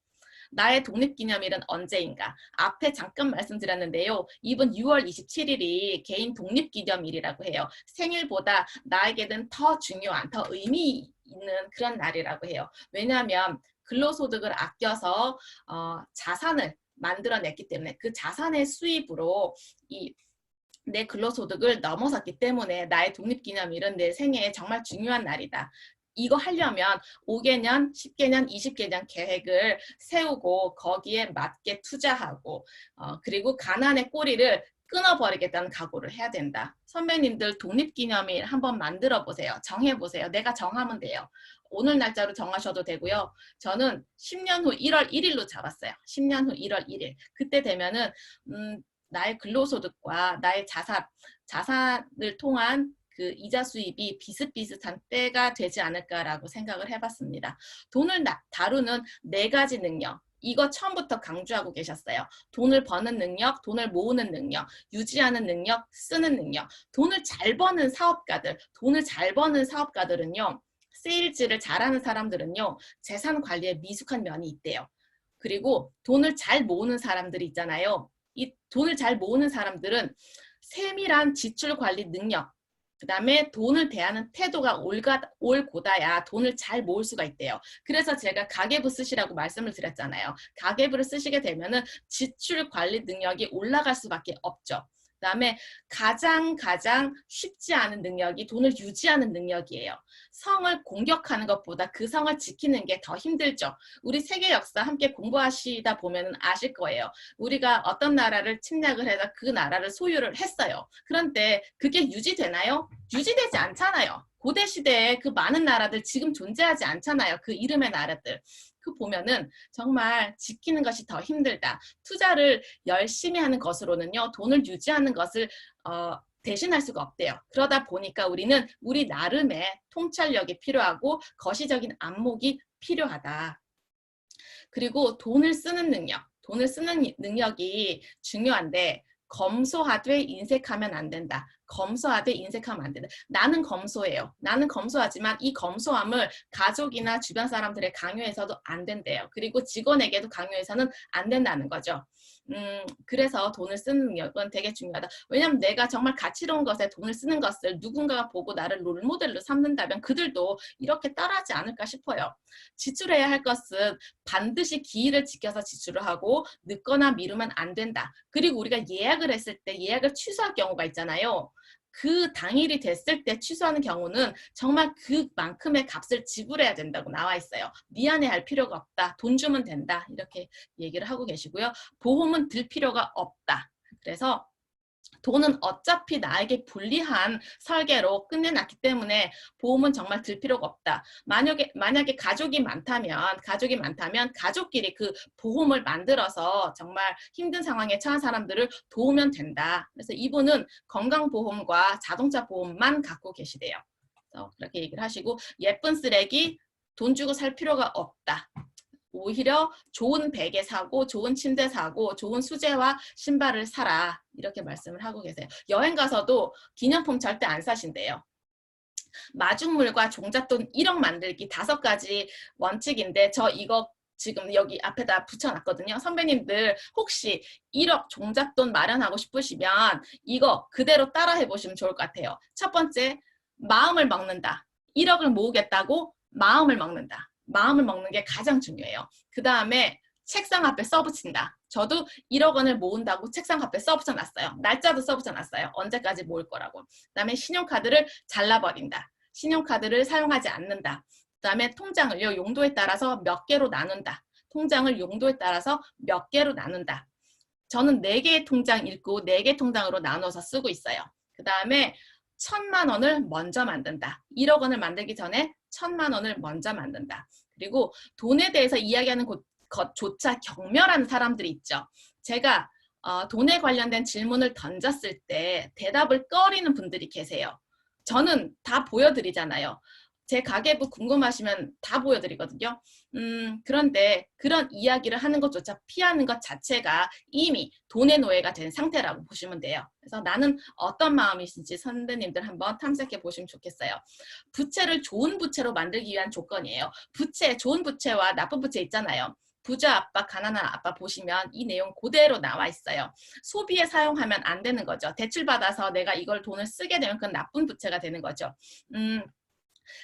나의 독립기념일은 언제인가? 앞에 잠깐 말씀드렸는데요. 이번 6월 27일이 개인 독립기념일이라고 해요. 생일보다 나에게는 더 중요한, 더 의미 있는 그런 날이라고 해요. 왜냐하면 근로소득을 아껴서 자산을 만들어냈기 때문에 그 자산의 수입으로 내 근로소득을 넘어섰기 때문에 나의 독립기념일은 내 생애에 정말 중요한 날이다. 이거 하려면 5개년, 10개년, 20개년 계획을 세우고 거기에 맞게 투자하고 그리고 가난의 꼬리를 끊어버리겠다는 각오를 해야 된다. 선배님들 독립기념일 한번 만들어 보세요. 정해보세요. 내가 정하면 돼요. 오늘 날짜로 정하셔도 되고요. 저는 10년 후 1월 1일로 잡았어요. 10년 후 1월 1일. 그때 되면은 나의 근로소득과 나의 자산을 통한 그 이자 수입이 비슷비슷한 때가 되지 않을까라고 생각을 해봤습니다. 돈을 다루는 4가지 능력. 이거 처음부터 강조하고 계셨어요. 돈을 버는 능력, 돈을 모으는 능력, 유지하는 능력, 쓰는 능력. 돈을 잘 버는 사업가들은요. 세일즈를 잘하는 사람들은요. 재산 관리에 미숙한 면이 있대요. 그리고 돈을 잘 모으는 사람들이 있잖아요. 이 돈을 잘 모으는 사람들은 세밀한 지출 관리 능력, 그 다음에 돈을 대하는 태도가 올곧아야 돈을 잘 모을 수가 있대요. 그래서 제가 가계부 쓰시라고 말씀을 드렸잖아요. 가계부를 쓰시게 되면은 지출 관리 능력이 올라갈 수밖에 없죠. 그 다음에 가장 쉽지 않은 능력이 돈을 유지하는 능력이에요. 성을 공격하는 것보다 그 성을 지키는 게 더 힘들죠. 우리 세계 역사 함께 공부하시다 보면 아실 거예요. 우리가 어떤 나라를 침략을 해서 그 나라를 소유를 했어요. 그런데 그게 유지되나요? 유지되지 않잖아요. 고대 시대에 그 많은 나라들 지금 존재하지 않잖아요. 그 이름의 나라들. 그 보면은 정말 지키는 것이 더 힘들다. 투자를 열심히 하는 것으로는요, 돈을 유지하는 것을 대신할 수가 없대요. 그러다 보니까 우리는 우리 나름의 통찰력이 필요하고 거시적인 안목이 필요하다. 그리고 돈을 쓰는 능력이 중요한데 검소하되 인색하면 안 된다. 검소하되 인색하면 안 된다. 나는 검소해요. 나는 검소하지만 이 검소함을 가족이나 주변 사람들에 강요해서도 안 된대요. 그리고 직원에게도 강요해서는 안 된다는 거죠. 그래서 돈을 쓰는 능력은 되게 중요하다. 왜냐하면 내가 정말 가치로운 것에 돈을 쓰는 것을 누군가가 보고 나를 롤모델로 삼는다면 그들도 이렇게 따라하지 않을까 싶어요. 지출해야 할 것은 반드시 기일을 지켜서 지출을 하고 늦거나 미루면 안 된다. 그리고 우리가 예약을 했을 때 예약을 취소할 경우가 있잖아요. 그 당일이 됐을 때 취소하는 경우는 정말 그만큼의 값을 지불해야 된다고 나와 있어요. 미안해할 필요가 없다. 돈 주면 된다. 이렇게 얘기를 하고 계시고요. 보험은 들 필요가 없다. 그래서 돈은 어차피 나에게 불리한 설계로 끝내놨기 때문에 보험은 정말 들 필요가 없다. 만약에 가족이 많다면 가족끼리 그 보험을 만들어서 정말 힘든 상황에 처한 사람들을 도우면 된다. 그래서 이분은 건강보험과 자동차 보험만 갖고 계시대요. 그렇게 얘기를 하시고, 예쁜 쓰레기 돈 주고 살 필요가 없다. 오히려 좋은 베개 사고 좋은 침대 사고 좋은 수제화 신발을 사라. 이렇게 말씀을 하고 계세요. 여행 가서도 기념품 절대 안 사신대요. 마중물과 종잣돈 1억 만들기 5가지 원칙인데 저 이거 지금 여기 앞에다 붙여놨거든요. 선배님들 혹시 1억 종잣돈 마련하고 싶으시면 이거 그대로 따라 해보시면 좋을 것 같아요. 첫 번째, 마음을 먹는다. 1억을 모으겠다고 마음을 먹는다. 마음을 먹는 게 가장 중요해요. 그 다음에 책상 앞에 써붙인다. 저도 1억 원을 모은다고 책상 앞에 써붙여놨어요. 날짜도 써붙여놨어요. 언제까지 모을 거라고. 그 다음에 신용카드를 잘라버린다. 신용카드를 사용하지 않는다. 그 다음에 통장을 용도에 따라서 몇 개로 나눈다. 통장을 용도에 따라서 몇 개로 나눈다. 저는 4개의 통장 읽고 4개 통장으로 나눠서 쓰고 있어요. 그 다음에 1,000만 원을 먼저 만든다. 1억 원을 만들기 전에 1,000만 원을 먼저 만든다. 그리고 돈에 대해서 이야기하는 것조차 경멸하는 사람들이 있죠. 제가 돈에 관련된 질문을 던졌을 때 대답을 꺼리는 분들이 계세요. 저는 다 보여드리잖아요. 제 가계부 궁금하시면 다 보여드리거든요. 그런데 그런 이야기를 하는 것조차 피하는 것 자체가 이미 돈의 노예가 된 상태라고 보시면 돼요. 그래서 나는 어떤 마음이신지 선배님들 한번 탐색해 보시면 좋겠어요. 부채를 좋은 부채로 만들기 위한 조건이에요. 부채, 좋은 부채와 나쁜 부채 있잖아요. 부자 아빠, 가난한 아빠 보시면 이 내용 그대로 나와 있어요. 소비에 사용하면 안 되는 거죠. 대출받아서 내가 이걸 돈을 쓰게 되면 그건 나쁜 부채가 되는 거죠.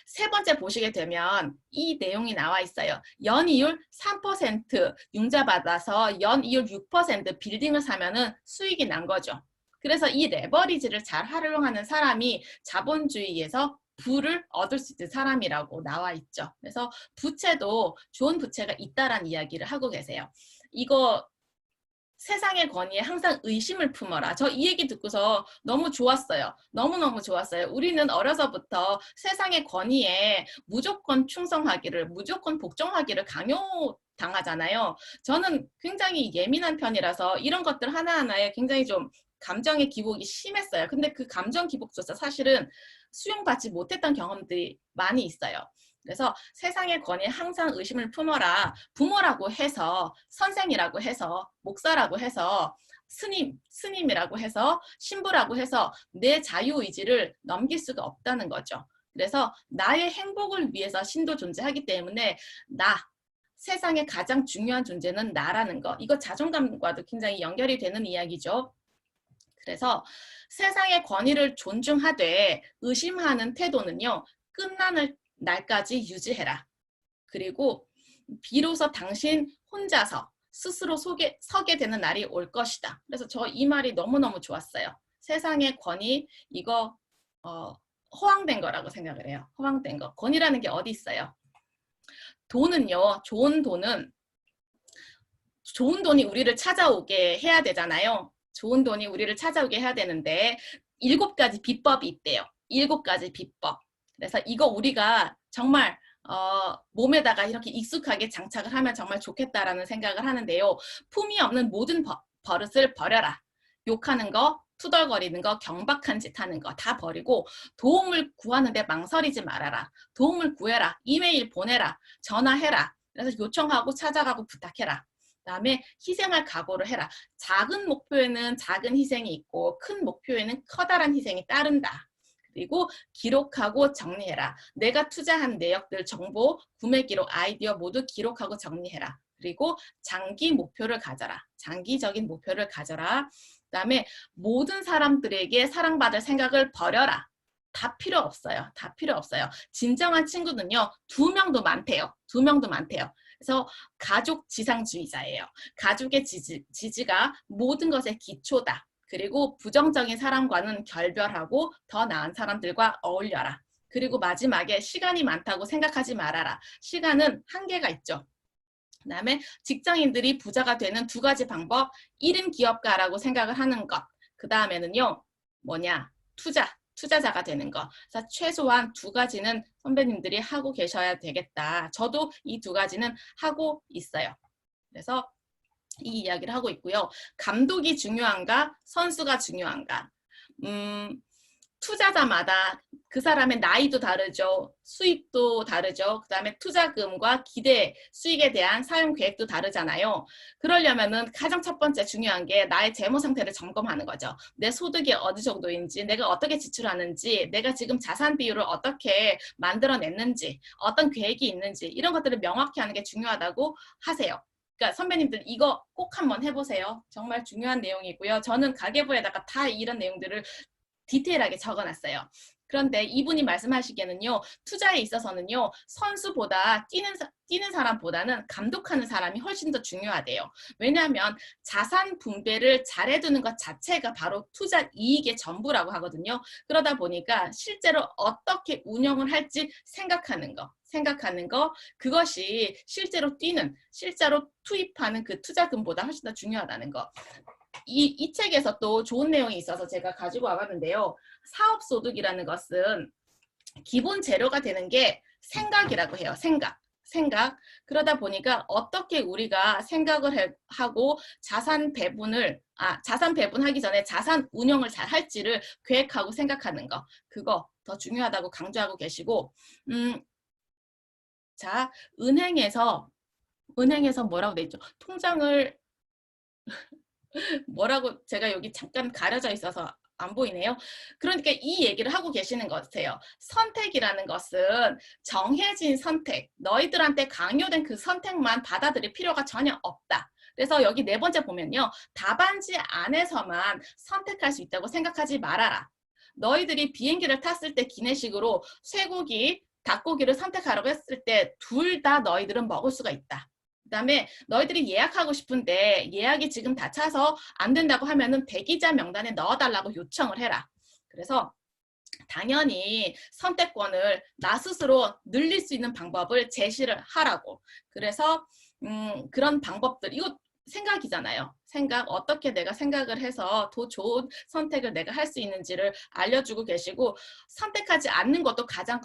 세 번째 보시게 되면 이 내용이 나와 있어요. 연이율 3% 융자 받아서 연이율 6% 빌딩을 사면은 수익이 난 거죠. 그래서 이 레버리지를 잘 활용하는 사람이 자본주의에서 부를 얻을 수 있는 사람이라고 나와 있죠. 그래서 부채도 좋은 부채가 있다라는 이야기를 하고 계세요. 이거 세상의 권위에 항상 의심을 품어라. 저 이 얘기 듣고서 너무 좋았어요. 너무너무 좋았어요. 우리는 어려서부터 세상의 권위에 무조건 충성하기를, 무조건 복종하기를 강요당하잖아요. 저는 굉장히 예민한 편이라서 이런 것들 하나하나에 굉장히 좀 감정의 기복이 심했어요. 근데 그 감정 기복조차 사실은 수용받지 못했던 경험들이 많이 있어요. 그래서 세상의 권위에 항상 의심을 품어라. 부모라고 해서, 선생이라고 해서, 목사라고 해서, 스님이라고 해서, 신부라고 해서 내 자유의지를 넘길 수가 없다는 거죠. 그래서 나의 행복을 위해서 신도 존재하기 때문에 세상에 가장 중요한 존재는 나라는 거. 이거 자존감과도 굉장히 연결이 되는 이야기죠. 그래서 세상의 권위를 존중하되 의심하는 태도는요. 끝나는 날까지 유지해라. 그리고 비로소 당신 혼자서 스스로 서게 되는 날이 올 것이다. 그래서 저 이 말이 너무너무 좋았어요. 세상의 권위, 이거 허황된 거라고 생각을 해요. 허황된 거. 권위라는 게 어디 있어요? 돈은요. 좋은 돈이 우리를 찾아오게 해야 되잖아요. 좋은 돈이 우리를 찾아오게 해야 되는데 7가지 비법이 있대요. 7가지 비법. 그래서 이거 우리가 정말 몸에다가 이렇게 익숙하게 장착을 하면 정말 좋겠다라는 생각을 하는데요. 품이 없는 모든 버릇을 버려라. 욕하는 거, 투덜거리는 거, 경박한 짓 하는 거 다 버리고 도움을 구하는데 망설이지 말아라. 도움을 구해라. 이메일 보내라. 전화해라. 그래서 요청하고 찾아가고 부탁해라. 그다음에 희생할 각오를 해라. 작은 목표에는 작은 희생이 있고 큰 목표에는 커다란 희생이 따른다. 그리고 기록하고 정리해라. 내가 투자한 내역들, 정보, 구매 기록, 아이디어 모두 기록하고 정리해라. 그리고 장기 목표를 가져라. 장기적인 목표를 가져라. 그다음에 모든 사람들에게 사랑받을 생각을 버려라. 다 필요 없어요. 다 필요 없어요. 진정한 친구는요. 2명도 많대요. 2명도 많대요. 그래서 가족 지상주의자예요. 가족의 지지가 모든 것의 기초다. 그리고 부정적인 사람과는 결별하고 더 나은 사람들과 어울려라. 그리고 마지막에 시간이 많다고 생각하지 말아라. 시간은 한계가 있죠. 그 다음에 직장인들이 부자가 되는 2가지 방법. 1인 기업가라고 생각을 하는 것. 그 다음에는요. 투자자가 되는 거. 그래서 최소한 2가지는 선배님들이 하고 계셔야 되겠다. 저도 이 2가지는 하고 있어요. 그래서 이 이야기를 하고 있고요. 감독이 중요한가? 선수가 중요한가? 투자자마다 그 사람의 나이도 다르죠. 수입도 다르죠. 그 다음에 투자금과 기대 수익에 대한 사용 계획도 다르잖아요. 그러려면은 가장 첫 번째 중요한 게 나의 재무 상태를 점검하는 거죠. 내 소득이 어느 정도인지, 내가 어떻게 지출하는지, 내가 지금 자산 비율을 어떻게 만들어냈는지, 어떤 계획이 있는지 이런 것들을 명확히 하는 게 중요하다고 하세요. 그러니까 선배님들 이거 꼭 한번 해보세요. 정말 중요한 내용이고요. 저는 가계부에다가 다 이런 내용들을 디테일하게 적어놨어요. 그런데 이분이 말씀하시기에는요, 투자에 있어서는요, 선수보다 뛰는 사람보다는 감독하는 사람이 훨씬 더 중요하대요. 왜냐하면 자산 분배를 잘해두는 것 자체가 바로 투자 이익의 전부라고 하거든요. 그러다 보니까 실제로 어떻게 운영을 할지 생각하는 거, 그것이 실제로 실제로 투입하는 그 투자금보다 훨씬 더 중요하다는 거. 이 책에서 또 좋은 내용이 있어서 제가 가지고 와봤는데요. 사업소득이라는 것은 기본 재료가 되는 게 생각이라고 해요. 생각. 그러다 보니까 어떻게 우리가 생각을 하고 자산 배분하기 전에 자산 운영을 잘 할지를 계획하고 생각하는 거. 그거 더 중요하다고 강조하고 계시고, 자, 은행에서 뭐라고 돼 있죠? 통장을 뭐라고 제가 여기 잠깐 가려져 있어서 안 보이네요. 그러니까 이 얘기를 하고 계시는 것 같아요. 선택이라는 것은 정해진 선택, 너희들한테 강요된 그 선택만 받아들일 필요가 전혀 없다. 그래서 여기 네 번째 보면요. 답안지 안에서만 선택할 수 있다고 생각하지 말아라. 너희들이 비행기를 탔을 때 기내식으로 쇠고기, 닭고기를 선택하라고 했을 때 둘 다 너희들은 먹을 수가 있다. 그 다음에 너희들이 예약하고 싶은데 예약이 지금 다 차서 안 된다고 하면은 대기자 명단에 넣어달라고 요청을 해라. 그래서 당연히 선택권을 나 스스로 늘릴 수 있는 방법을 제시를 하라고. 그래서 그런 방법들, 이거 생각이잖아요. 어떻게 내가 생각을 해서 더 좋은 선택을 내가 할 수 있는지를 알려주고 계시고, 선택하지 않는 것도 가장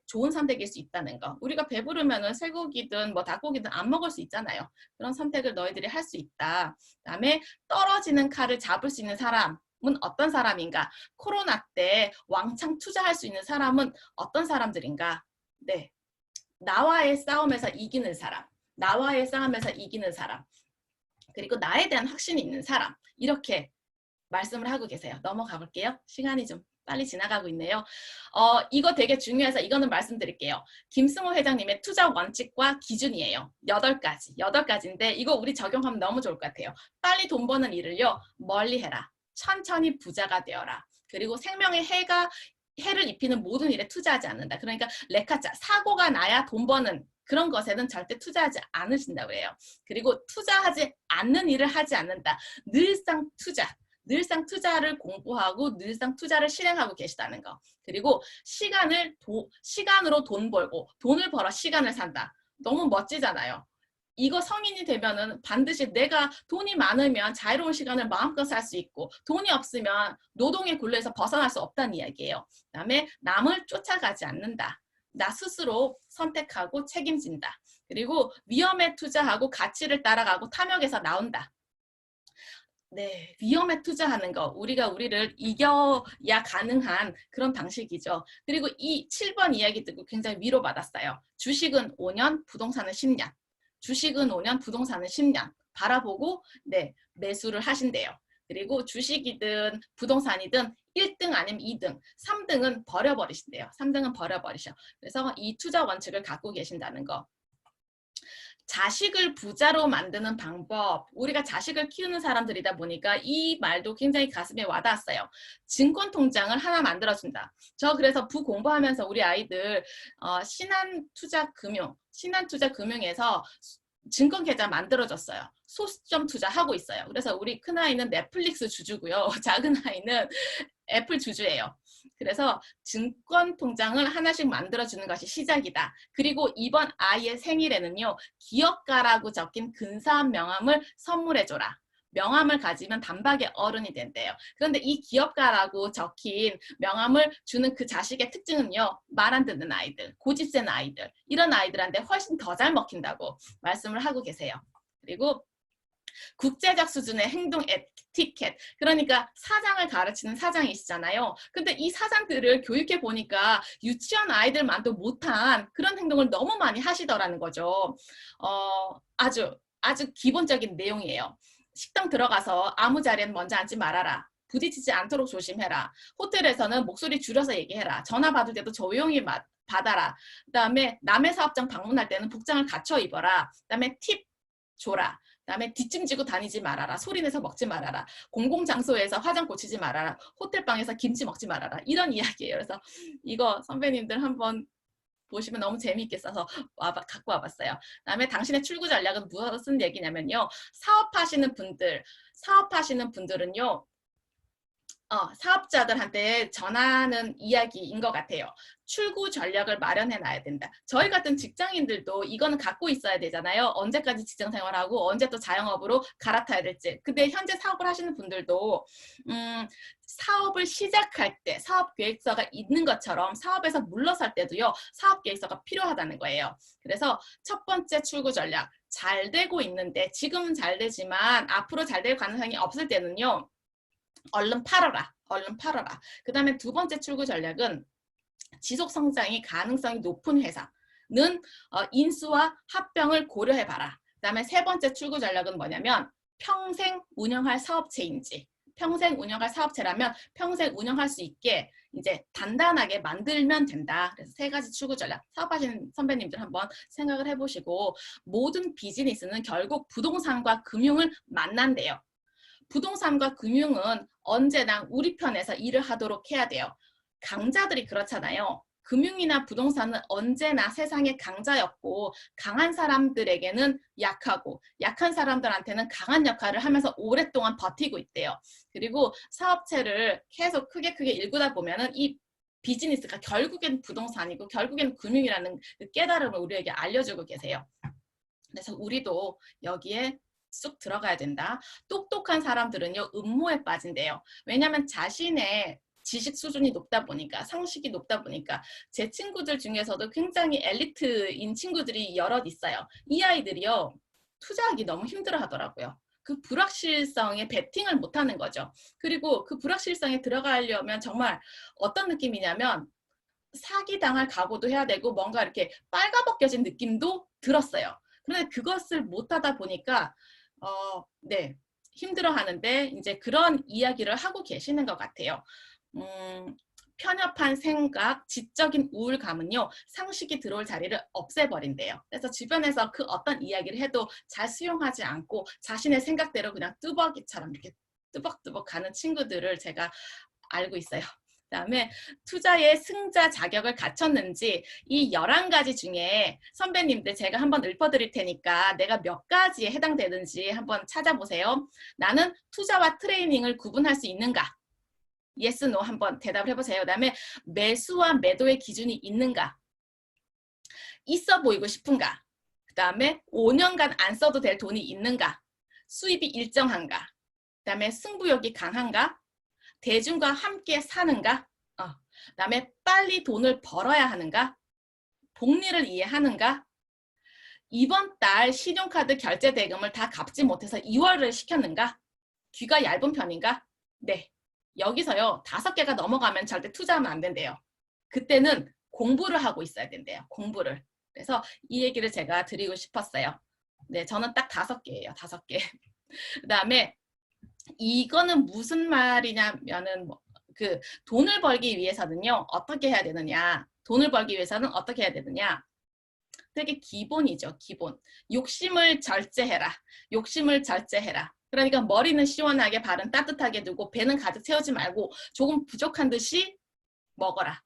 좋은 선택일 수 있다는 거. 우리가 배부르면은 쇠고기든 뭐 닭고기든 안 먹을 수 있잖아요. 그런 선택을 너희들이 할 수 있다. 그다음에 떨어지는 칼을 잡을 수 있는 사람은 어떤 사람인가? 코로나 때 왕창 투자할 수 있는 사람은 어떤 사람들인가? 네, 나와의 싸움에서 이기는 사람. 그리고 나에 대한 확신이 있는 사람. 이렇게 말씀을 하고 계세요. 넘어가 볼게요. 시간이 좀 빨리 지나가고 있네요. 이거 되게 중요해서 이거는 말씀드릴게요. 김승호 회장님의 투자 원칙과 기준이에요. 8가지인데 이거 우리 적용하면 너무 좋을 것 같아요. 빨리 돈 버는 일을요. 멀리 해라. 천천히 부자가 되어라. 그리고 생명에 해를 입히는 모든 일에 투자하지 않는다. 그러니까 레카차, 사고가 나야 돈 버는 그런 것에는 절대 투자하지 않으신다고 해요. 그리고 투자하지 않는 일을 하지 않는다. 늘상 투자를 공부하고 늘상 투자를 실행하고 계시다는 거. 그리고 시간으로 돈 벌고 돈을 벌어 시간을 산다. 너무 멋지잖아요. 이거 성인이 되면은 반드시 내가 돈이 많으면 자유로운 시간을 마음껏 살 수 있고 돈이 없으면 노동의 굴레에서 벗어날 수 없다는 이야기예요. 그다음에 남을 쫓아가지 않는다. 나 스스로 선택하고 책임진다. 그리고 위험에 투자하고 가치를 따라가고 탐욕에서 나온다. 네, 위험에 투자하는 거, 우리가 우리를 이겨야 가능한 그런 방식이죠. 그리고 이 7번 이야기 듣고 굉장히 위로받았어요. 주식은 5년, 부동산은 10년. 주식은 5년, 부동산은 10년. 바라보고 네, 매수를 하신대요. 그리고 주식이든 부동산이든 1등 아니면 2등, 3등은 버려버리신대요. 3등은 버려버리셔. 그래서 이 투자 원칙을 갖고 계신다는 거. 자식을 부자로 만드는 방법, 우리가 자식을 키우는 사람들이다 보니까 이 말도 굉장히 가슴에 와닿았어요. 증권통장을 하나 만들어준다. 저 그래서 부공부하면서 우리 아이들 신한투자금융에서 증권계좌 만들어줬어요. 소수점 투자하고 있어요. 그래서 우리 큰아이는 넷플릭스 주주고요. 작은아이는 애플 주주예요. 그래서 증권통장을 하나씩 만들어주는 것이 시작이다. 그리고 이번 아이의 생일에는요. 기업가라고 적힌 근사한 명함을 선물해줘라. 명함을 가지면 단박에 어른이 된대요. 그런데 이 기업가라고 적힌 명함을 주는 그 자식의 특징은요. 말 안 듣는 아이들, 고집센 아이들, 이런 아이들한테 훨씬 더 잘 먹힌다고 말씀을 하고 계세요. 그리고 국제적 수준의 행동 에티켓. 그러니까 사장을 가르치는 사장이시잖아요. 근데 이 사장들을 교육해 보니까 유치원 아이들만도 못한 그런 행동을 너무 많이 하시더라는 거죠. 아주 기본적인 내용이에요. 식당 들어가서 아무 자리엔 먼저 앉지 말아라. 부딪히지 않도록 조심해라. 호텔에서는 목소리 줄여서 얘기해라. 전화 받을 때도 조용히 받아라. 그다음에 남의 사업장 방문할 때는 복장을 갖춰 입어라. 그다음에 팁 줘라. 그다음에 뒷짐지고 다니지 말아라. 소리내서 먹지 말아라. 공공장소에서 화장 고치지 말아라. 호텔방에서 김치 먹지 말아라. 이런 이야기예요. 그래서 이거 선배님들 한번 보시면 너무 재미있게 써서 갖고 와봤어요. 그다음에 당신의 출구 전략은 무슨 얘기냐면요. 사업하시는 분들은요. 사업자들한테 전하는 이야기인 것 같아요. 출구 전략을 마련해 놔야 된다. 저희 같은 직장인들도 이거는 갖고 있어야 되잖아요. 언제까지 직장 생활하고 언제 또 자영업으로 갈아타야 될지. 근데 현재 사업을 하시는 분들도 사업을 시작할 때 사업 계획서가 있는 것처럼 사업에서 물러설 때도요. 사업 계획서가 필요하다는 거예요. 그래서 첫 번째 출구 전략, 잘 되고 있는데 지금은 잘 되지만 앞으로 잘 될 가능성이 없을 때는요. 얼른 팔아라. 그 다음에 두 번째 출구 전략은 지속 성장이 가능성이 높은 회사는 인수와 합병을 고려해봐라. 그 다음에 세 번째 출구 전략은 뭐냐면 평생 운영할 사업체인지, 평생 운영할 사업체라면 평생 운영할 수 있게 이제 단단하게 만들면 된다. 그래서 세 가지 출구 전략. 사업하시는 선배님들 한번 생각을 해보시고, 모든 비즈니스는 결국 부동산과 금융을 만난대요. 부동산과 금융은 언제나 우리 편에서 일을 하도록 해야 돼요. 강자들이 그렇잖아요. 금융이나 부동산은 언제나 세상의 강자였고 강한 사람들에게는 약하고 약한 사람들한테는 강한 역할을 하면서 오랫동안 버티고 있대요. 그리고 사업체를 계속 크게 일구다 보면은 이 비즈니스가 결국엔 부동산이고 결국엔 금융이라는 그 깨달음을 우리에게 알려주고 계세요. 그래서 우리도 여기에 쑥 들어가야 된다. 똑똑한 사람들은요, 음모에 빠진대요. 왜냐하면 자신의 지식 수준이 높다 보니까, 상식이 높다 보니까 제 친구들 중에서도 굉장히 엘리트인 친구들이 여럿 있어요. 이 아이들이요, 투자하기 너무 힘들어 하더라고요. 그 불확실성에 베팅을 못하는 거죠. 그리고 그 불확실성에 들어가려면 정말 어떤 느낌이냐면 사기당할 각오도 해야 되고 뭔가 이렇게 빨가벗겨진 느낌도 들었어요. 그런데 그것을 못하다 보니까 네, 힘들어하는데 이제 그런 이야기를 하고 계시는 것 같아요. 편협한 생각, 지적인 우울감은요, 상식이 들어올 자리를 없애버린대요. 그래서 주변에서 그 어떤 이야기를 해도 잘 수용하지 않고 자신의 생각대로 그냥 뚜벅이처럼 이렇게 뚜벅뚜벅 가는 친구들을 제가 알고 있어요. 그다음에 투자의 승자 자격을 갖췄는지 이 11가지 중에 선배님들 제가 한번 읊어드릴 테니까 내가 몇 가지에 해당되는지 한번 찾아보세요. 나는 투자와 트레이닝을 구분할 수 있는가? yes, no 한번 대답을 해보세요. 그다음에 매수와 매도의 기준이 있는가? 있어 보이고 싶은가? 그다음에 5년간 안 써도 될 돈이 있는가? 수입이 일정한가? 그다음에 승부욕이 강한가? 대중과 함께 사는가? 그다음에 빨리 돈을 벌어야 하는가? 복리를 이해하는가? 이번 달 신용카드 결제 대금을 다 갚지 못해서 2월을 시켰는가? 귀가 얇은 편인가? 네. 여기서요. 5개가 넘어가면 절대 투자하면 안 된대요. 그때는 공부를 하고 있어야 된대요. 공부를. 그래서 이 얘기를 제가 드리고 싶었어요. 네, 저는 딱 5개예요. 5개. 그다음에 이거는 무슨 말이냐면은 그 돈을 벌기 위해서는요 어떻게 해야 되느냐, 돈을 벌기 위해서는 어떻게 해야 되느냐, 되게 기본이죠. 기본. 욕심을 절제해라. 그러니까 머리는 시원하게 발은 따뜻하게 두고 배는 가득 채우지 말고 조금 부족한 듯이 먹어라.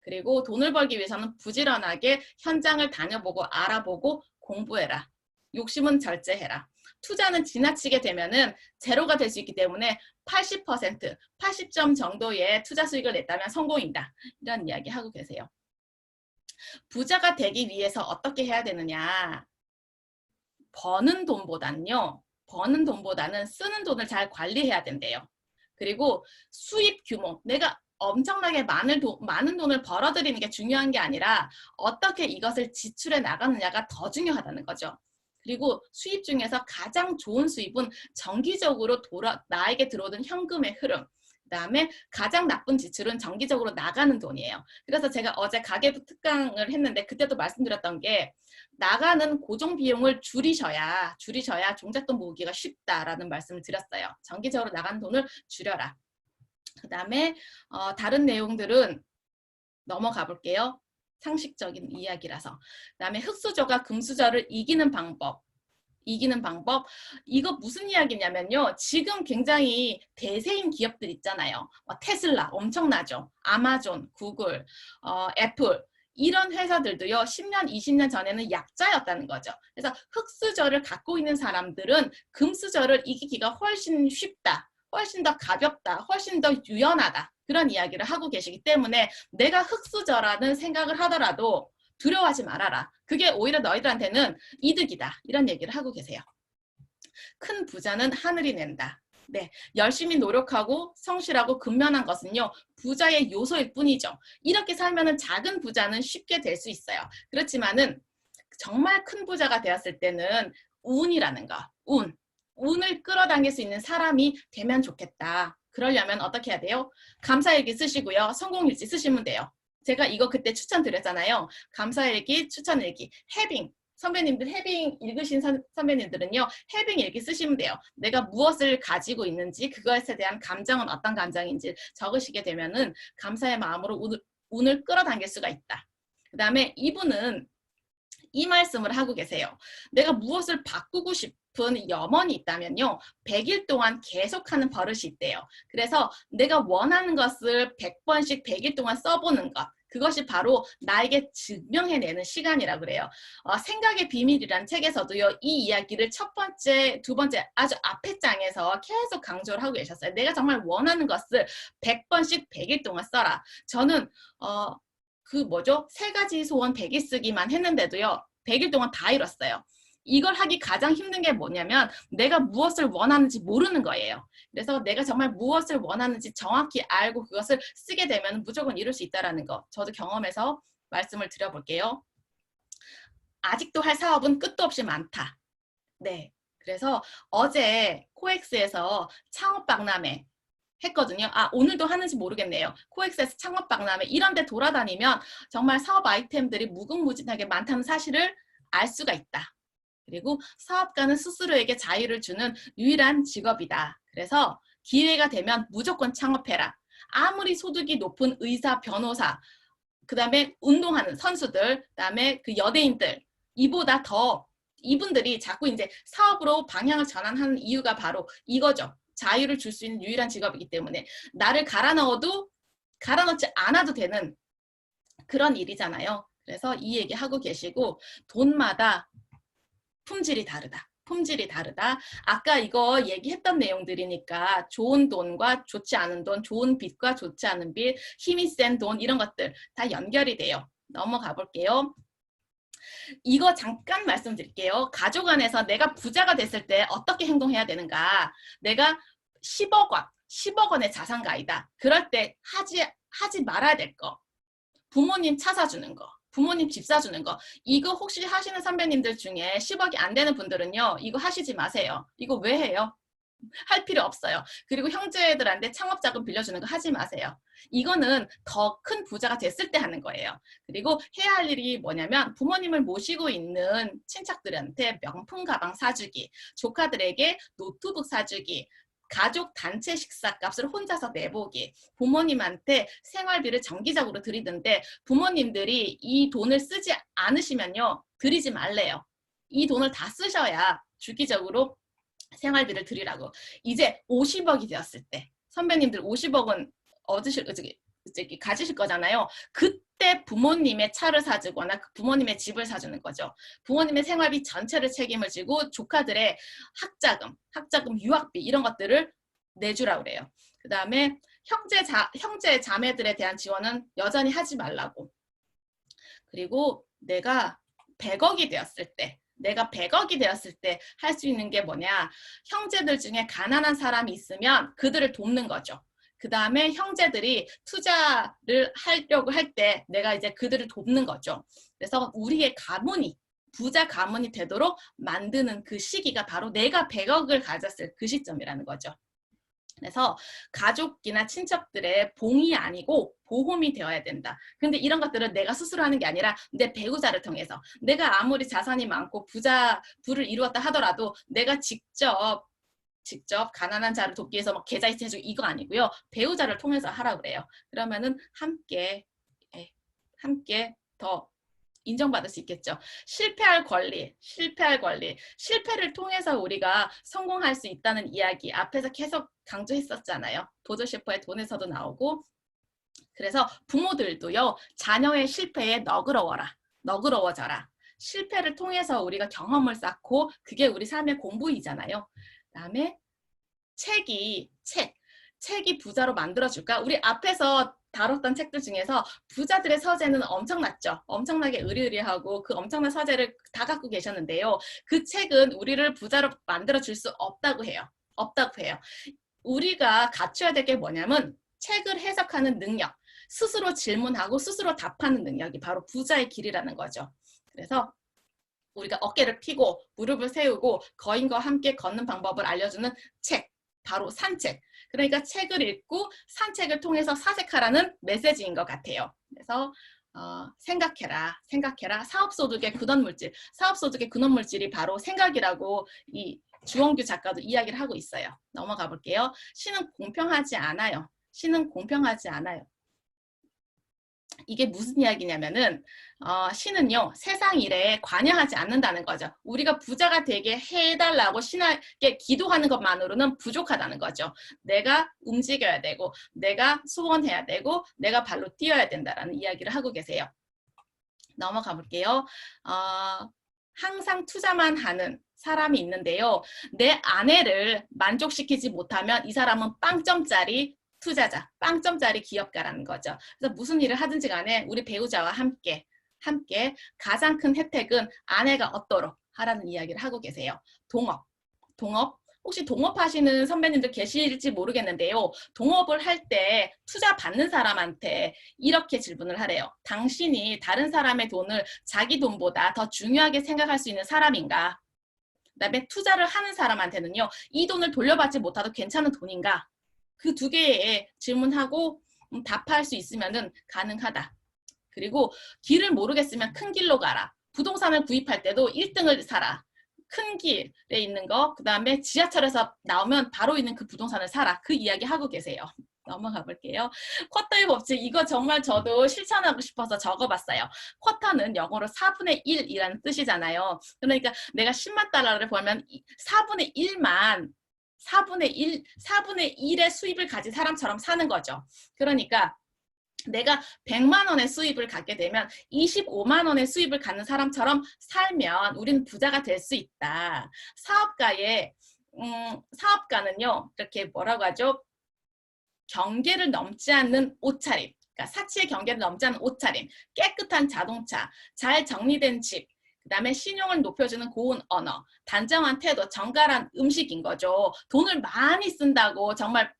그리고 돈을 벌기 위해서는 부지런하게 현장을 다녀보고 알아보고 공부해라. 욕심은 절제해라. 투자는 지나치게 되면은 제로가 될 수 있기 때문에 80%, 80점 정도의 투자 수익을 냈다면 성공이다. 이런 이야기 하고 계세요. 부자가 되기 위해서 어떻게 해야 되느냐? 버는 돈보다는 쓰는 돈을 잘 관리해야 된대요. 그리고 수입 규모, 내가 엄청나게 많은 돈을 벌어들이는 게 중요한 게 아니라 어떻게 이것을 지출해 나가느냐가 더 중요하다는 거죠. 그리고 수입 중에서 가장 좋은 수입은 정기적으로 나에게 들어오는 현금의 흐름. 그다음에 가장 나쁜 지출은 정기적으로 나가는 돈이에요. 그래서 제가 어제 가계부 특강을 했는데 그때도 말씀드렸던 게 나가는 고정 비용을 줄이셔야 종잣돈 모으기가 쉽다라는 말씀을 드렸어요. 정기적으로 나가는 돈을 줄여라. 그다음에 다른 내용들은 넘어가 볼게요. 상식적인 이야기라서. 그다음에 흑수저가 금수저를 이기는 방법. 이거 무슨 이야기냐면요. 지금 굉장히 대세인 기업들 있잖아요. 테슬라 엄청나죠. 아마존, 구글, 애플 이런 회사들도요. 10년, 20년 전에는 약자였다는 거죠. 그래서 흑수저를 갖고 있는 사람들은 금수저를 이기기가 훨씬 쉽다. 훨씬 더 가볍다. 훨씬 더 유연하다. 그런 이야기를 하고 계시기 때문에 내가 흑수저라는 생각을 하더라도 두려워하지 말아라. 그게 오히려 너희들한테는 이득이다. 이런 얘기를 하고 계세요. 큰 부자는 하늘이 낸다. 네, 열심히 노력하고 성실하고 근면한 것은요. 부자의 요소일 뿐이죠. 이렇게 살면은 작은 부자는 쉽게 될 수 있어요. 그렇지만은 정말 큰 부자가 되었을 때는 운이라는 거. 운을 끌어당길 수 있는 사람이 되면 좋겠다. 그러려면 어떻게 해야 돼요? 감사일기 쓰시고요. 성공일지 쓰시면 돼요. 제가 이거 그때 추천드렸잖아요. 감사일기, 추천일기, 해빙. 선배님들 해빙 읽으신 선배님들은요. 해빙 일기 쓰시면 돼요. 내가 무엇을 가지고 있는지 그것에 대한 감정은 어떤 감정인지 적으시게 되면은 감사의 마음으로 운을 끌어당길 수가 있다. 그 다음에 이분은 이 말씀을 하고 계세요. 내가 무엇을 바꾸고 싶은 염원이 있다면요. 100일 동안 계속하는 버릇이 있대요. 그래서 내가 원하는 것을 100번씩 100일 동안 써보는 것. 그것이 바로 나에게 증명해내는 시간이라고 그래요. 생각의 비밀이란 책에서도요. 이 이야기를 첫 번째, 두 번째 아주 앞에 장에서 계속 강조를 하고 계셨어요. 내가 정말 원하는 것을 100번씩 100일 동안 써라. 저는 세 가지 소원 100일 쓰기만 했는데도요. 100일 동안 다 이뤘어요. 이걸 하기 가장 힘든 게 뭐냐면 내가 무엇을 원하는지 모르는 거예요. 그래서 내가 정말 무엇을 원하는지 정확히 알고 그것을 쓰게 되면 무조건 이룰 수 있다는 거. 저도 경험해서 말씀을 드려볼게요. 아직도 할 사업은 끝도 없이 많다. 네. 그래서 어제 코엑스에서 창업박람회 했거든요. 오늘도 하는지 모르겠네요. 코엑스에서 창업박람회 이런 데 돌아다니면 정말 사업 아이템들이 무궁무진하게 많다는 사실을 알 수가 있다. 그리고 사업가는 스스로에게 자유를 주는 유일한 직업이다. 그래서 기회가 되면 무조건 창업해라. 아무리 소득이 높은 의사, 변호사, 그 다음에 운동하는 선수들, 그 다음에 그 연예인들 이보다 더 이분들이 자꾸 이제 사업으로 방향을 전환하는 이유가 바로 이거죠. 자유를 줄 수 있는 유일한 직업이기 때문에 나를 갈아 넣지 않아도 되는 그런 일이잖아요. 그래서 이 얘기 하고 계시고 돈마다 품질이 다르다. 아까 이거 얘기했던 내용들이니까 좋은 돈과 좋지 않은 돈, 좋은 빛과 좋지 않은 빛, 힘이 센 돈 이런 것들 다 연결이 돼요. 넘어가 볼게요. 이거 잠깐 말씀드릴게요. 가족 안에서 내가 부자가 됐을 때 어떻게 행동해야 되는가. 내가 10억 원의 자산가이다. 그럴 때 하지 말아야 될 거. 부모님 차 사주는 거. 부모님 집 사주는 거. 이거 혹시 하시는 선배님들 중에 10억이 안 되는 분들은요. 이거 하시지 마세요. 이거 왜 해요? 할 필요 없어요. 그리고 형제들한테 창업자금 빌려주는 거 하지 마세요. 이거는 더 큰 부자가 됐을 때 하는 거예요. 그리고 해야 할 일이 뭐냐면 부모님을 모시고 있는 친척들한테 명품 가방 사주기, 조카들에게 노트북 사주기, 가족 단체 식사값을 혼자서 내보기, 부모님한테 생활비를 정기적으로 드리던데 부모님들이 이 돈을 쓰지 않으시면요. 드리지 말래요. 이 돈을 다 쓰셔야 주기적으로 생활비를 드리라고. 이제 50억이 되었을 때 선배님들 50억은 가지실 거잖아요. 그때 부모님의 차를 사주거나 부모님의 집을 사주는 거죠. 부모님의 생활비 전체를 책임을 지고 조카들의 학자금, 유학비 이런 것들을 내주라고 그래요. 그 다음에 형제 자매들에 대한 지원은 여전히 하지 말라고. 그리고 내가 100억이 되었을 때 할 수 있는 게 뭐냐. 형제들 중에 가난한 사람이 있으면 그들을 돕는 거죠. 그 다음에 형제들이 투자를 하려고 할 때 내가 이제 그들을 돕는 거죠. 그래서 우리의 가문이 부자 가문이 되도록 만드는 그 시기가 바로 내가 100억을 가졌을 그 시점이라는 거죠. 그래서 가족이나 친척들의 봉이 아니고 보험이 되어야 된다. 근데 이런 것들은 내가 스스로 하는 게 아니라 내 배우자를 통해서, 내가 아무리 자산이 많고 부를 이루었다 하더라도 내가 직접 가난한 자를 돕기 위해서 막 계좌이체 해주고 이거 아니고요. 배우자를 통해서 하라 그래요. 그러면은 함께 더 인정받을 수 있겠죠. 실패할 권리. 실패를 통해서 우리가 성공할 수 있다는 이야기 앞에서 계속 강조했었잖아요. 도저 셰퍼의 돈에서도 나오고. 그래서 부모들도요. 자녀의 실패에 너그러워져라. 실패를 통해서 우리가 경험을 쌓고 그게 우리 삶의 공부이잖아요. 그다음에 책이 부자로 만들어줄까? 우리 앞에서 다뤘던 책들 중에서 부자들의 서재는 엄청났죠. 엄청나게 으리으리하고 그 엄청난 서재를 다 갖고 계셨는데요. 그 책은 우리를 부자로 만들어줄 수 없다고 해요. 우리가 갖춰야 될 게 뭐냐면 책을 해석하는 능력, 스스로 질문하고 스스로 답하는 능력이 바로 부자의 길이라는 거죠. 그래서 우리가 어깨를 펴고 무릎을 세우고 거인과 함께 걷는 방법을 알려주는 책, 바로 산책. 그러니까 책을 읽고 산책을 통해서 사색하라는 메시지인 것 같아요. 그래서 생각해라. 사업소득의 근원물질이 바로 생각이라고 이 주원규 작가도 이야기를 하고 있어요. 넘어가 볼게요. 신은 공평하지 않아요. 이게 무슨 이야기냐면은 신은요 세상 일에 관여하지 않는다는 거죠. 우리가 부자가 되게 해달라고 신에게 기도하는 것만으로는 부족하다는 거죠. 내가 움직여야 되고 내가 소원해야 되고 내가 발로 뛰어야 된다라는 이야기를 하고 계세요. 넘어가 볼게요. 항상 투자만 하는 사람이 있는데요. 내 아내를 만족시키지 못하면 이 사람은 빵점짜리 투자자, 빵점짜리 기업가라는 거죠. 그래서 무슨 일을 하든지 간에 우리 배우자와 함께 가장 큰 혜택은 아내가 얻도록 하라는 이야기를 하고 계세요. 동업. 혹시 동업하시는 선배님들 계실지 모르겠는데요. 동업을 할 때 투자 받는 사람한테 이렇게 질문을 하래요. 당신이 다른 사람의 돈을 자기 돈보다 더 중요하게 생각할 수 있는 사람인가? 그다음에 투자를 하는 사람한테는요. 이 돈을 돌려받지 못해도 괜찮은 돈인가? 그 두 개의 질문하고 답할 수 있으면 가능하다. 그리고 길을 모르겠으면 큰 길로 가라. 부동산을 구입할 때도 1등을 사라. 큰 길에 있는 거, 그 다음에 지하철에서 나오면 바로 있는 그 부동산을 사라. 그 이야기 하고 계세요. 넘어가 볼게요. 쿼터의 법칙, 이거 정말 저도 실천하고 싶어서 적어봤어요. 쿼터는 영어로 4분의 1이라는 뜻이잖아요. 그러니까 내가 10만 달러를 벌면 4분의 1의 수입을 가진 사람처럼 사는 거죠. 그러니까 내가 100만 원의 수입을 갖게 되면 25만 원의 수입을 갖는 사람처럼 살면 우리는 부자가 될 수 있다. 사업가는요, 이렇게 뭐라고 하죠? 경계를 넘지 않는 옷차림. 그러니까 사치의 경계를 넘지 않는 옷차림. 깨끗한 자동차, 잘 정리된 집, 그 다음에 신용을 높여주는 고운 언어, 단정한 태도, 정갈한 음식인 거죠. 돈을 많이 쓴다고 정말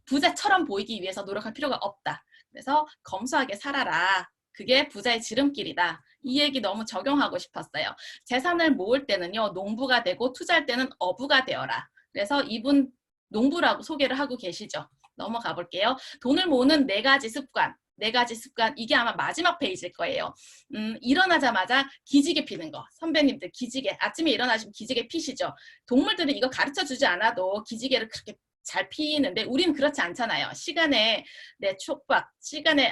부자처럼 보이기 위해서 노력할 필요가 없다. 그래서 검소하게 살아라. 그게 부자의 지름길이다. 이 얘기 너무 적용하고 싶었어요. 재산을 모을 때는요, 농부가 되고 투자할 때는 어부가 되어라. 그래서 이분 농부라고 소개를 하고 계시죠. 넘어가 볼게요. 돈을 모으는 4가지 습관. 이게 아마 마지막 페이지일 거예요. 일어나자마자 기지개 피는 거. 선배님들 기지개. 아침에 일어나시면 기지개 피시죠. 동물들은 이거 가르쳐주지 않아도 기지개를 그렇게 잘 피는데 우리는 그렇지 않잖아요. 시간의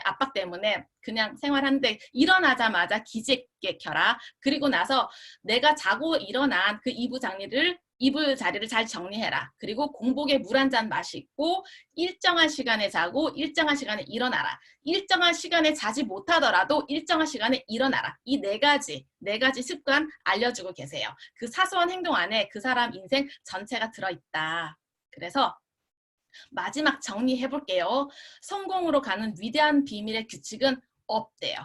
압박 때문에 그냥 생활하는데 일어나자마자 기지개 켜라. 그리고 나서 내가 자고 일어난 그 이불 자리를 잘 정리해라. 그리고 공복에 물 한 잔 마시고 일정한 시간에 자고 일정한 시간에 일어나라. 일정한 시간에 자지 못하더라도 일정한 시간에 일어나라. 이 네 가지 습관 알려주고 계세요. 그 사소한 행동 안에 그 사람 인생 전체가 들어있다. 그래서 마지막 정리해 볼게요. 성공으로 가는 위대한 비밀의 규칙은 없대요.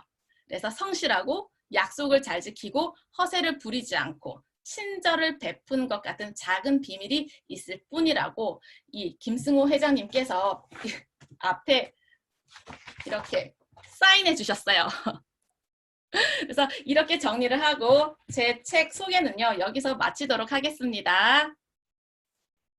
그래서 성실하고 약속을 잘 지키고 허세를 부리지 않고 친절을 베푼 것 같은 작은 비밀이 있을 뿐이라고 이 김승호 회장님께서 앞에 이렇게 사인해 주셨어요. 그래서 이렇게 정리를 하고 제 책 소개는요, 여기서 마치도록 하겠습니다.